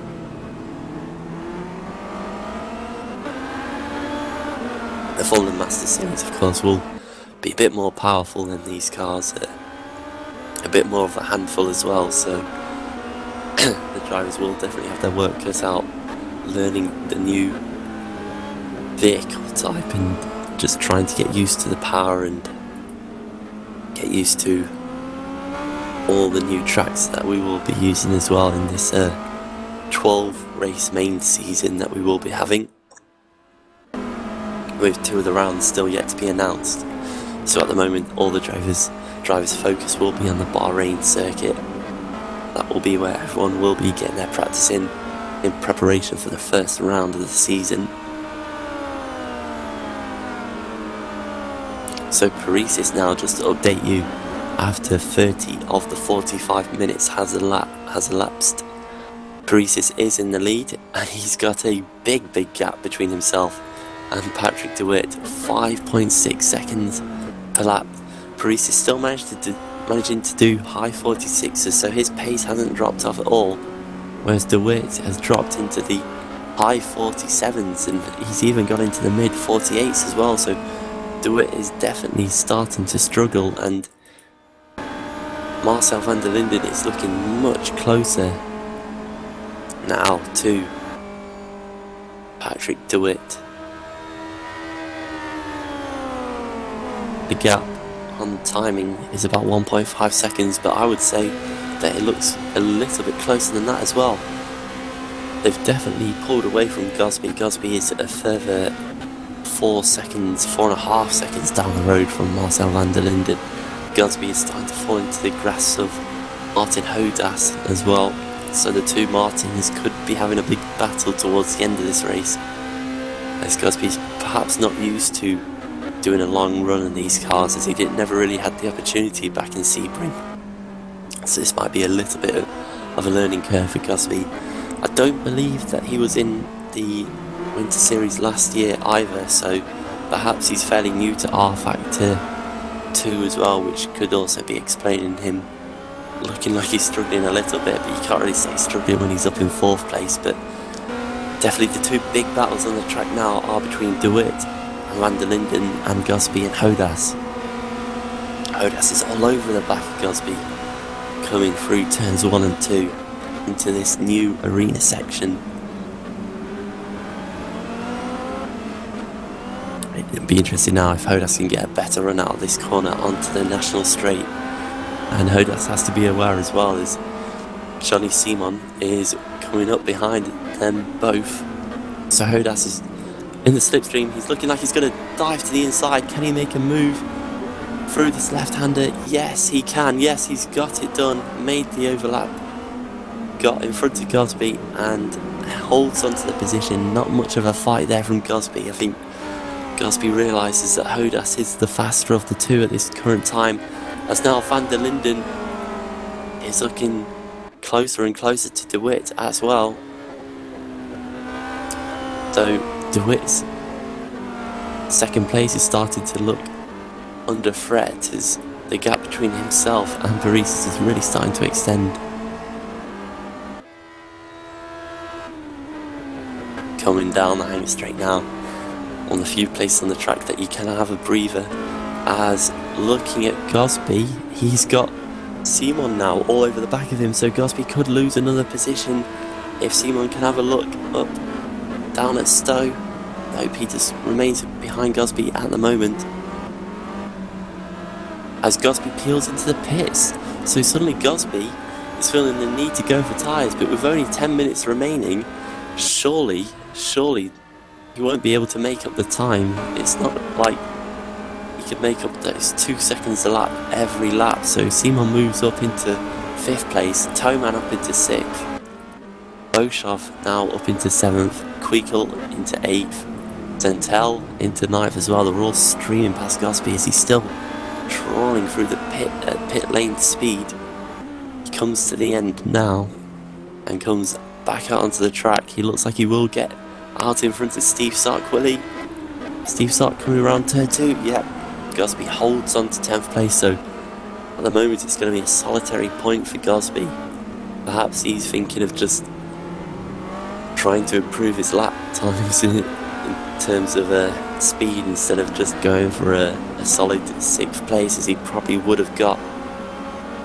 The Formula Masters series, of course, will be a bit more powerful than these cars, a bit more of a handful as well, so the drivers will definitely have their work cut out learning the new vehicle type and just trying to get used to the power and get used to all the new tracks that we will be using as well in this 12 race main season that we will be having, with 2 of the rounds still yet to be announced. So at the moment all the drivers' focus will be on the Bahrain circuit. That will be where everyone will be getting their practice in preparation for the first round of the season. So Paris now, just to update you, after 30 of the 45 minutes has elapsed, Paris is in the lead, and he's got a big gap between himself and Patrick DeWitt, 5.6 seconds per lap. Paris is still managing to do high 46s, so his pace hasn't dropped off at all, whereas DeWitt has dropped into the high 47s, and he's even got into the mid 48s as well, so DeWitt is definitely starting to struggle, and Marcel van der Linden is looking much closer now to Patrick DeWitt. The gap on timing is about 1.5 seconds, but I would say that it looks a little bit closer than that as well. They've definitely pulled away from Gosby. Gosby is a further 4.5 seconds down the road from Marcel van der Linden. Gosby is starting to fall into the grasp of Martin Hodas as well, so the two Martins could be having a big battle towards the end of this race, as Gosby's perhaps not used to doing a long run in these cars, as he never really had the opportunity back in Sebring. So this might be a little bit of a learning curve for Gosby. I don't believe that he was in the Winter Series last year either, so perhaps he's fairly new to R Factor 2 as well, which could also be explaining him looking like he's struggling a little bit, but you can't really say struggling when he's up in 4th place. But definitely the two big battles on the track now are between DeWitt and van der Linden, and Gosby and Hodas. Hodas is all over the back of Gosby, coming through turns 1 and 2 into this new arena section. It'll be interesting now if Hodas can get a better run out of this corner onto the National Straight. And Hodas has to be aware as well, as Johnny Simon is coming up behind them both. So Hodas is in the slipstream. He's looking like he's going to dive to the inside. Can he make a move through this left-hander? Yes, he can. Yes, he's got it done. Made the overlap. Got in front of Gosby and holds onto the position. Not much of a fight there from Gosby. I think Gosby realises that Hodas is the faster of the two at this current time, as now van der Linden is looking closer and closer to DeWitt as well. Though DeWitt's second place is starting to look under threat as the gap between himself and Paris is really starting to extend. Coming down the hang straight now, on the few places on the track that you can have a breather, as looking at Gosby, he's got Simon now all over the back of him, so Gosby could lose another position if Simon can have a look up, down at Stowe. No, Peters remains behind Gosby at the moment, as Gosby peels into the pits. So suddenly Gosby is feeling the need to go for tyres, but with only 10 minutes remaining, surely he won't be able to make up the time. It's not like he could make up those 2 seconds a lap every lap. So Simon moves up into 5th place, Towman up into 6th, Boshoff now up into 7th, Queekle into 8th, Zentel into 9th as well. They're all streaming past Gosby as he's still trawling through the pit at pit lane speed. He comes to the end now and comes back out onto the track. He looks like he will get out in front of Steve Sark, will he? Steve Sark coming around turn 2, yeah. Gosby holds on to 10th place, so at the moment it's going to be a solitary point for Gosby. Perhaps he's thinking of just trying to improve his lap times in terms of speed, instead of just going for a solid 6th place, as he probably would have got,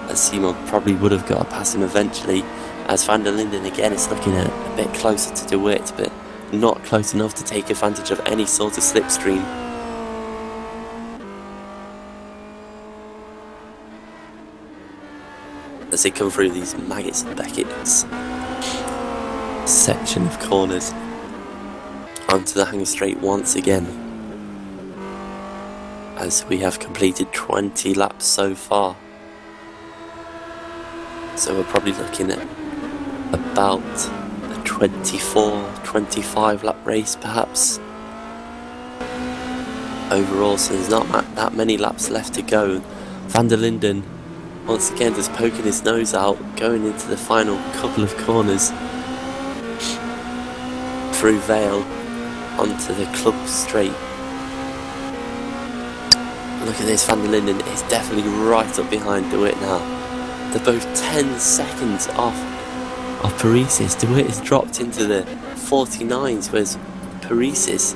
as Simon probably would have got past him eventually. As Van der Linden again is looking a bit closer to DeWitt, but not close enough to take advantage of any sort of slipstream. As they come through these Maggots and Beckett's section of corners, onto the hang straight once again, as we have completed 20 laps so far. So we're probably looking at about a 24-25 lap race perhaps overall, so there's not that many laps left to go. Van der Linden once again just poking his nose out, going into the final couple of corners through Vale onto the club straight. Look at this, Van der Linden is definitely right up behind DeWitt now. They're both 10 seconds off of Paresis. DeWitt has dropped into the 49s, whereas Paresis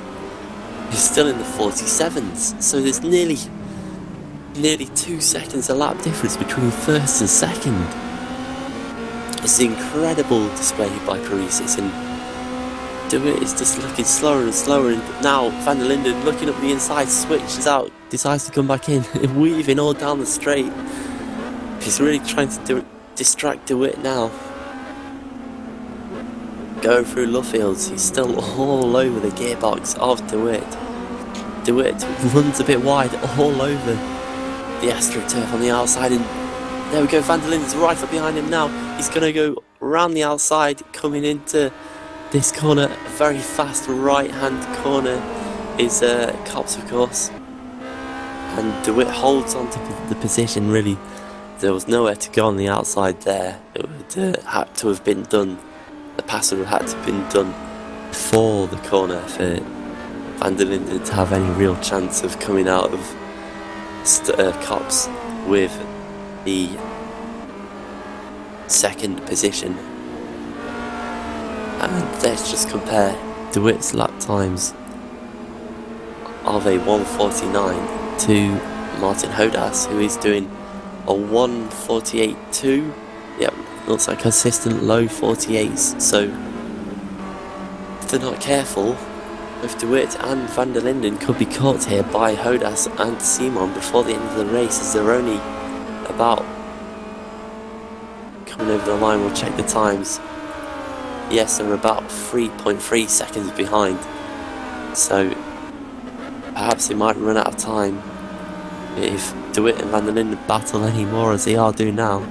is still in the 47s. So there's nearly 2 seconds a lap difference between first and second. It's an incredible display by Paresis, and DeWitt is just looking slower and slower, and now Van der Linden looking up the inside, switches out, decides to come back in, weaving all down the straight. He's really trying to distract DeWitt now. Going through Luffields, he's still all over the gearbox of DeWitt. DeWitt runs a bit wide all over the AstroTurf on the outside, and there we go, Van der Linden's right up behind him now. He's going to go around the outside, coming into this corner. A very fast right hand corner is Cops, of course, and DeWitt holds on to the position. Really, there was nowhere to go on the outside there. It would have to have been done, the pass would have had to have been done before the corner for Van der Linden to have any real chance of coming out of Cops with the second position. And let's just compare DeWitt's lap times of a 1:49 to Martin Hodas, who is doing a 1:48.2. Yep, looks like consistent low 48s. So if they're not careful, both DeWitt and Van der Linden could be caught here by Hodas and Simon before the end of the race, as they're only about coming over the line. We'll check the times. Yes, they're about 3.3 seconds behind, so perhaps they might run out of time if DeWitt and Van der Linden battle any more as they are doing now.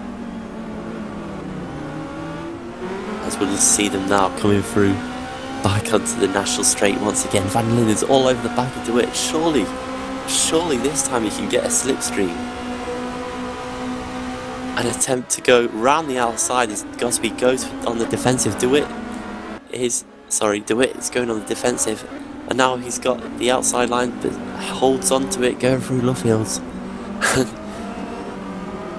As we'll just see them now coming through back onto the national straight once again. Van der Linden's all over the back of DeWitt. Surely this time he can get a slipstream. an attempt to go round the outside as Gosby goes on the defensive. DeWitt is going on the defensive, and now he's got the outside line but holds on to it going through Lovefields.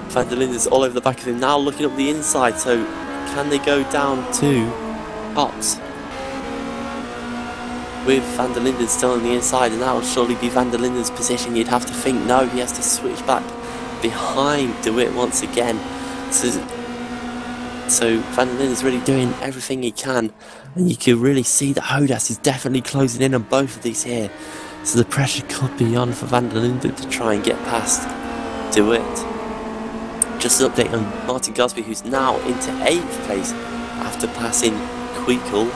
Van der Linden's all over the back of him now, looking up the inside, so can they go down to Hops? With Van der Linden still on the inside, and that will surely be Van der Linden's position. You'd have to think. No, he has to switch back behind DeWitt once again. So Van der Linden's really doing everything he can, and you can really see that Hodas is definitely closing in on both of these here. So the pressure could be on for Van der Linden to try and get past DeWitt. Just an update on Martin Gosby, who's now into 8th place after passing Queekle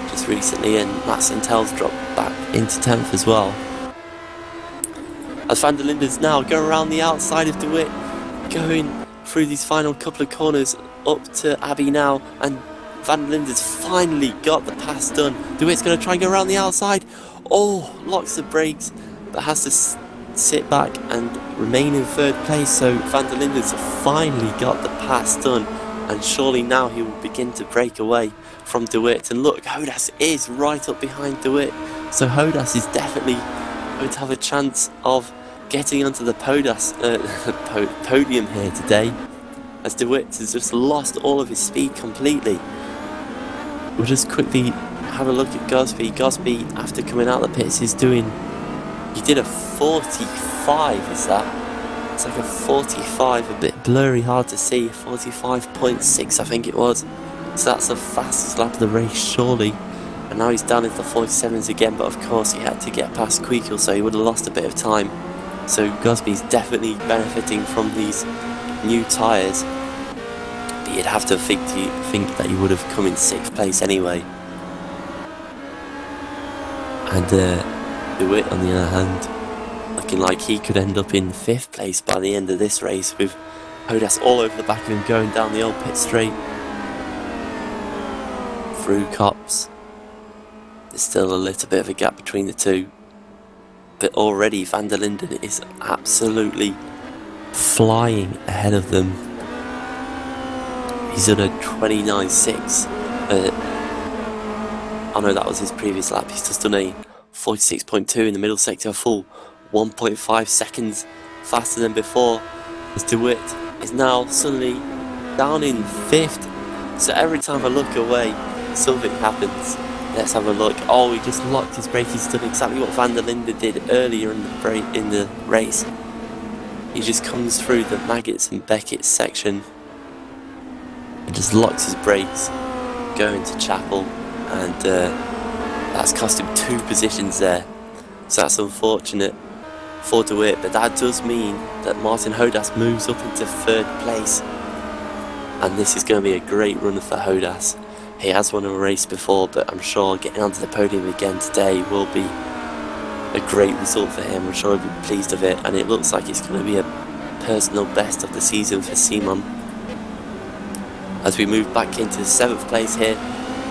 just recently, and Matt Santel's dropped back into 10th as well. As Van der Linden's now going around the outside of DeWitt, going through these final couple of corners up to Abbey now, and Van der Linden's finally got the pass done. DeWitt's going to try and go around the outside. Oh, locks the brakes, but has to sit back and remain in 3rd place. So Van der Linden's finally got the pass done, and surely now he will begin to break away from DeWitt. And look, Hodas is right up behind DeWitt, so Hodas is definitely going to have a chance of getting onto the podium here today, as DeWitt has just lost all of his speed completely. We'll just quickly have a look at Gosby. Gosby, after coming out of the pits, is doing, he did a 45, is that? It's like a 45, a bit blurry, hard to see, 45.6 I think it was. So that's the fastest lap of the race, surely. And now he's down into the 47s again, but of course he had to get past Queekle, so he would have lost a bit of time. So Gosby's definitely benefiting from these new tyres, but you'd have to think that he would have come in 6th place anyway. And DeWitt, on the other hand, looking like he could end up in 5th place by the end of this race, with Hodas all over the back of him going down the old pit straight through Cops. There's still a little bit of a gap between the two, but already Van der Linden is absolutely flying ahead of them. He's done a 29.6. Oh no, that was his previous lap. He's just done a 46.2 in the middle sector, a full 1.5 seconds faster than before, as DeWitt is now suddenly down in 5th. So every time I look away, something happens. Let's have a look. Oh, he just locked his brake. He's done exactly what Van der Linden did earlier in the race. He just comes through the Maggots and Beckett section and just locks his brakes going to Chapel, and that's cost him 2 positions there. So that's unfortunate for DeWitt, but that does mean that Martin Hodas moves up into 3rd place, and this is going to be a great run for Hodas. He has won a race before, but I'm sure getting onto the podium again today will be a great result for him. I'm sure he'll be pleased with it, and it looks like it's going to be a personal best of the season for Simon. As we move back into 7th place here,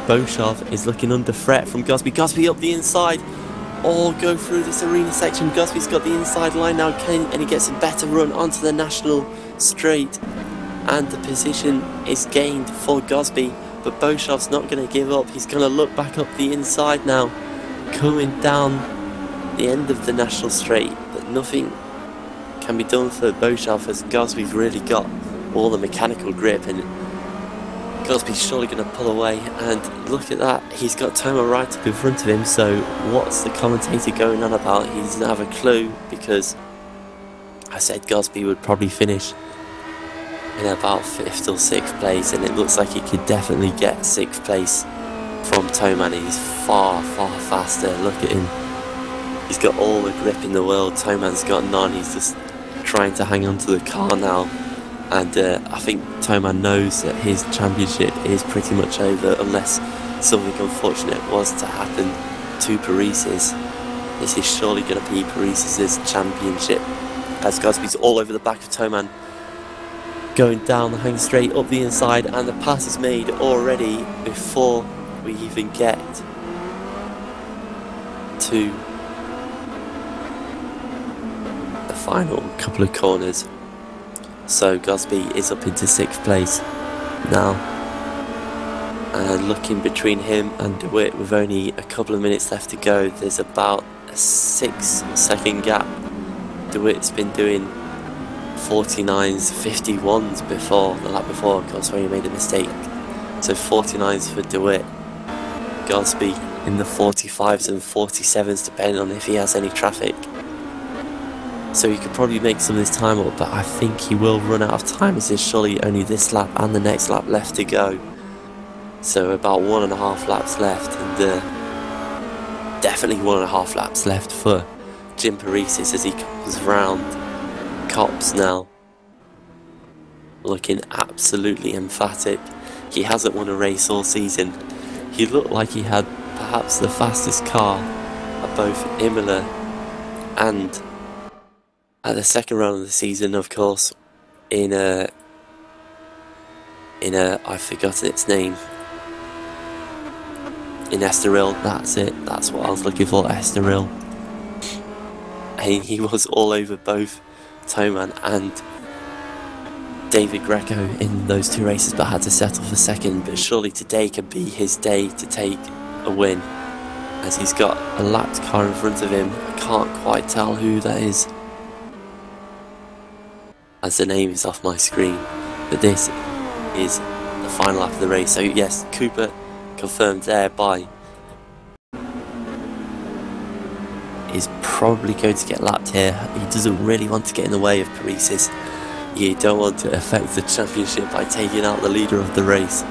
Beauchov is looking under threat from Gosby. Gosby up the inside. Oh, go through this arena section. Gosby's got the inside line now, and he gets a better run onto the national straight, and the position is gained for Gosby. But Beauchov's not going to give up. He's going to look back up the inside now, coming down the end of the national straight, but nothing can be done for Beauchov, as Gosby's really got all the mechanical grip, and Gosby's surely going to pull away. And look at that, he's got Tomo right up in front of him, so what's the commentator going on about? He doesn't have a clue, because I said Gosby would probably finish in about 5th or 6th place, and it looks like he could definitely get 6th place from Toman. He's far faster. Look at him, he's got all the grip in the world. Toman's got none. He's just trying to hang on to the car now, and I think Toman knows that his championship is pretty much over unless something unfortunate was to happen to Paris's. This is surely going to be Paris's championship, as Gosby's all over the back of Toman, going down the hang straight up the inside, and the pass is made already before we even get to the final couple of corners. So Gosby is up into 6th place now. And looking between him and DeWitt with only a couple of minutes left to go, there's about a 6-second gap. DeWitt's been doing 49s, 51s before, the lap before, of course, where he made a mistake. So 49s for DeWitt. Gosby in the 45s and 47s, depending on if he has any traffic. So he could probably make some of this time up, but I think he will run out of time, as there's surely only this lap and the next lap left to go. So about 1.5 laps left, and definitely 1.5 laps left for Jim Paresis as he comes round Cops now. Looking absolutely emphatic. He hasn't won a race all season. He looked like he had perhaps the fastest car at both Imola and at the second round of the season, of course, in a I forgot its name. In Estoril, that's it, that's what I was looking for, Estoril. And he was all over both Toman and David Greco in those 2 races, but had to settle for 2nd. But surely today could be his day to take a win, as he's got a lapped car in front of him. I can't quite tell who that is, as the name is off my screen, but this is the final lap of the race. So yes, Cooper confirmed there by is probably going to get lapped here. He doesn't really want to get in the way of Paresis. You don't want to affect the championship by taking out the leader of the race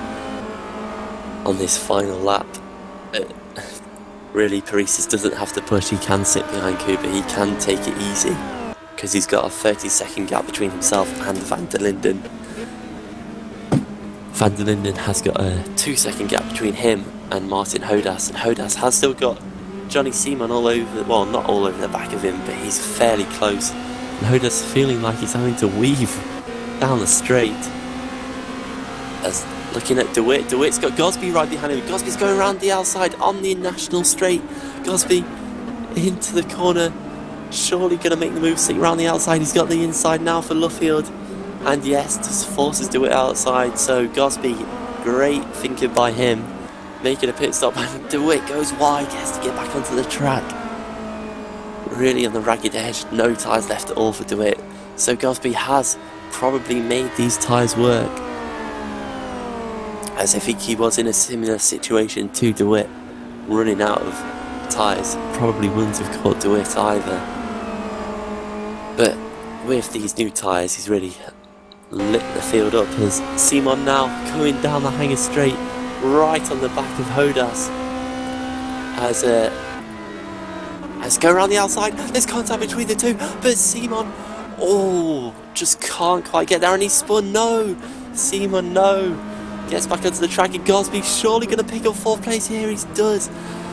on this final lap. Really, Paresis doesn't have to push. He can sit behind Cooper. He can take it easy because he's got a 30-second gap between himself and Van der Linden. Van der Linden has got a 2-second gap between him and Martin Hodas, and Hodas has still got Johnny Seaman all over, well, not all over the back of him, but he's fairly close. And Hodas feeling like he's having to weave down the straight. As looking at DeWitt, DeWitt's got Gosby right behind him. Gosby's going around the outside on the national straight. Gosby into the corner, surely going to make the move, stick around the outside. He's got the inside now for Luffield. And yes, just forces DeWitt outside. So Gosby, great thinking by him, making a pit stop, and DeWitt goes wide, has to get back onto the track. Really on the ragged edge, no tyres left at all for DeWitt. So Gosby has probably made these tyres work, as I think he was in a similar situation to DeWitt, running out of tyres. Probably wouldn't have caught DeWitt either. But with these new tyres, he's really lit the field up, as Simon now coming down the hanger straight, right on the back of Hodas, as go around the outside. There's contact between the two, but Simon, oh, just can't quite get there, and he's spun. No, Simon, no, gets back onto the track, and Gosby surely going to pick up 4th place here. He does.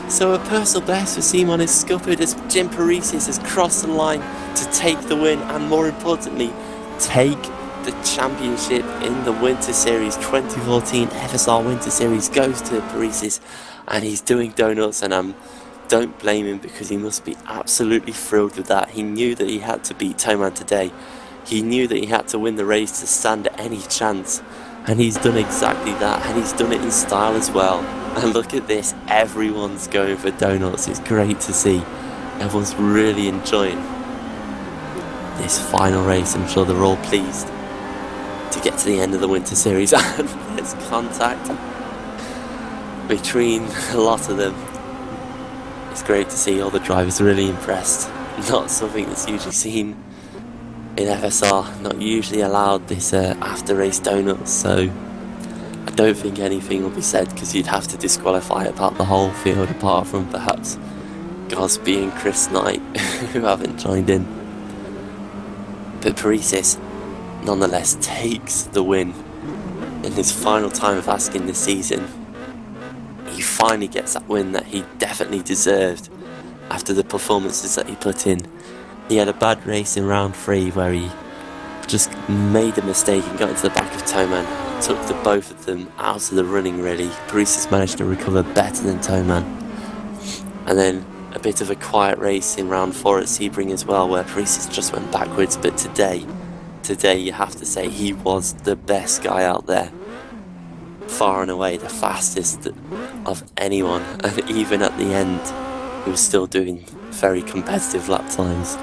So a personal best for Simon is scuppered, as Jim Paresis has crossed the line to take the win, and more importantly, take the championship in the Winter Series. 2014 FSR Winter Series goes to Paresis, and he's doing donuts, and don't blame him, because he must be absolutely thrilled with that. He knew that he had to beat Toman today. He knew that he had to win the race to stand any chance, and he's done exactly that, and he's done it in style as well. And look at this, everyone's going for donuts. It's great to see. Everyone's really enjoying this final race. I'm sure they're all pleased to get to the end of the Winter Series, and there's contact between a lot of them. It's great to see all the drivers really impressed. Not something that's usually seen in FSR, not usually allowed, this after race donuts, so I don't think anything will be said, because you'd have to disqualify about the whole field, apart from perhaps Gosby and Chris Knight, who haven't joined in. But Paresis nonetheless takes the win in his final time of asking this season. He finally gets that win that he definitely deserved after the performances that he put in. He had a bad race in round 3 where he just made a mistake and got into the back of Toman. Took the both of them out of the running really. Paresis managed to recover better than Toman. And then a bit of a quiet race in round 4 at Sebring as well, where Paresis just went backwards, but today today, you have to say he was the best guy out there. Far and away the fastest of anyone, and even at the end he was still doing very competitive lap times.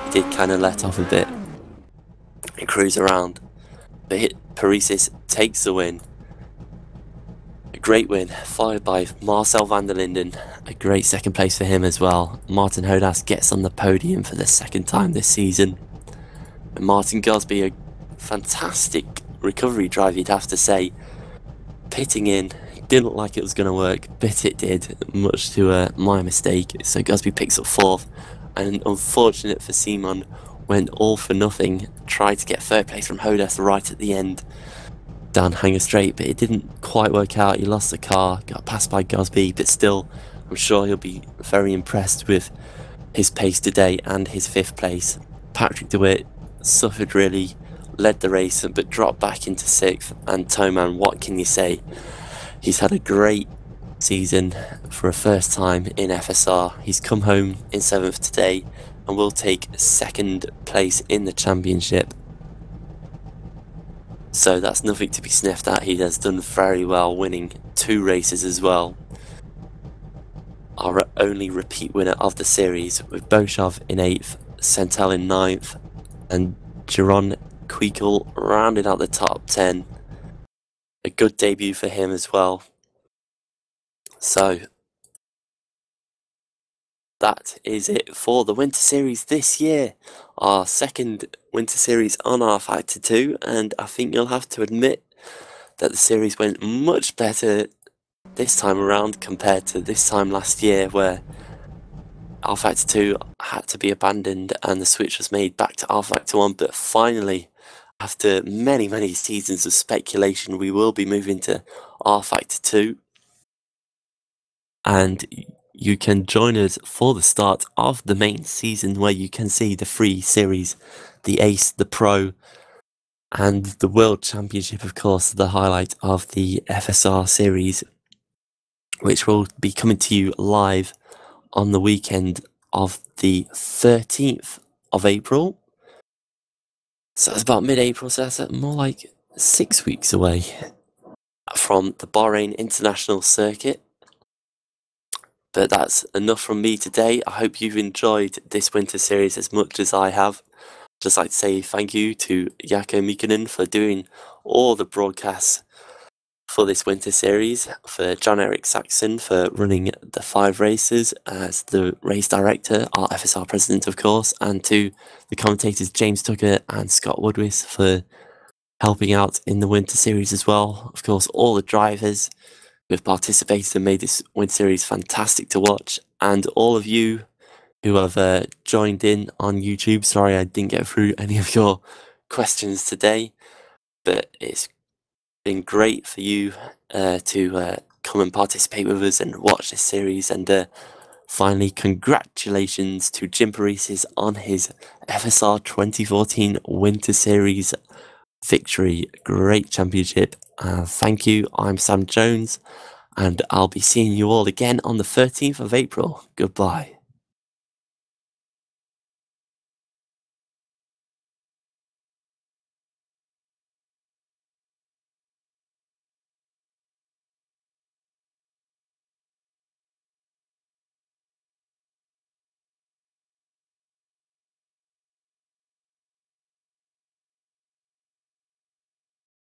He did kind of let off a bit and cruise around, but Paresis takes the win. A great win, followed by Marcel van der Linden, a great second place for him as well. Martin Hodas gets on the podium for the second time this season. And Martin Gosby, a fantastic recovery drive, you'd have to say. Pitting in, didn't look like it was going to work, but it did, much to my mistake. So Gosby picks up 4th, and unfortunate for Simon, went all for nothing, tried to get 3rd place from Hodas right at the end, down Hanger Straight, but it didn't quite work out. He lost the car, got passed by Gosby, but still, I'm sure he'll be very impressed with his pace today and his 5th place. Patrick DeWitt suffered really, led the race but dropped back into 6th, and Toman, what can you say? He's had a great season for a first time in FSR. He's come home in 7th today and will take 2nd place in the championship. So that's nothing to be sniffed at. He has done very well, winning 2 races as well. Our only repeat winner of the series, with Boshov in 8th, Centel in 9th, and Jeroen Kweekel rounded out the top 10. A good debut for him as well. So that is it for the Winter Series this year. Our 2nd Winter Series on R Factor 2, and I think you'll have to admit that the series went much better this time around compared to this time last year, where R Factor 2 had to be abandoned and the switch was made back to R Factor 1, but finally, after many seasons of speculation, we will be moving to R Factor 2. And you can join us for the start of the main season, where you can see the 3 series, the Ace, the Pro, and the World Championship, of course, the highlight of the FSR series, which will be coming to you live on the weekend of the 13th of April. So that's about mid-April, so that's more like 6 weeks away from the Bahrain International Circuit. But that's enough from me today. I hope you've enjoyed this winter series as much as I have. Just like to say thank you to Jaakko Mikkonen for doing all the broadcasts for this winter series, for John Eric Saxon for running the 5 races as the race director, our FSR president of course, and to the commentators James Tucker and Scott Woodwis for helping out in the winter series as well. Of course, all the drivers who have participated and made this winter series fantastic to watch, and all of you who have joined in on YouTube. Sorry I didn't get through any of your questions today, but it's been great for you to come and participate with us and watch this series. And finally, congratulations to Jim Paresis on his FSR 2014 Winter Series victory. Great championship. Thank you. I'm Sam Jones, and I'll be seeing you all again on the 13th of April. Goodbye.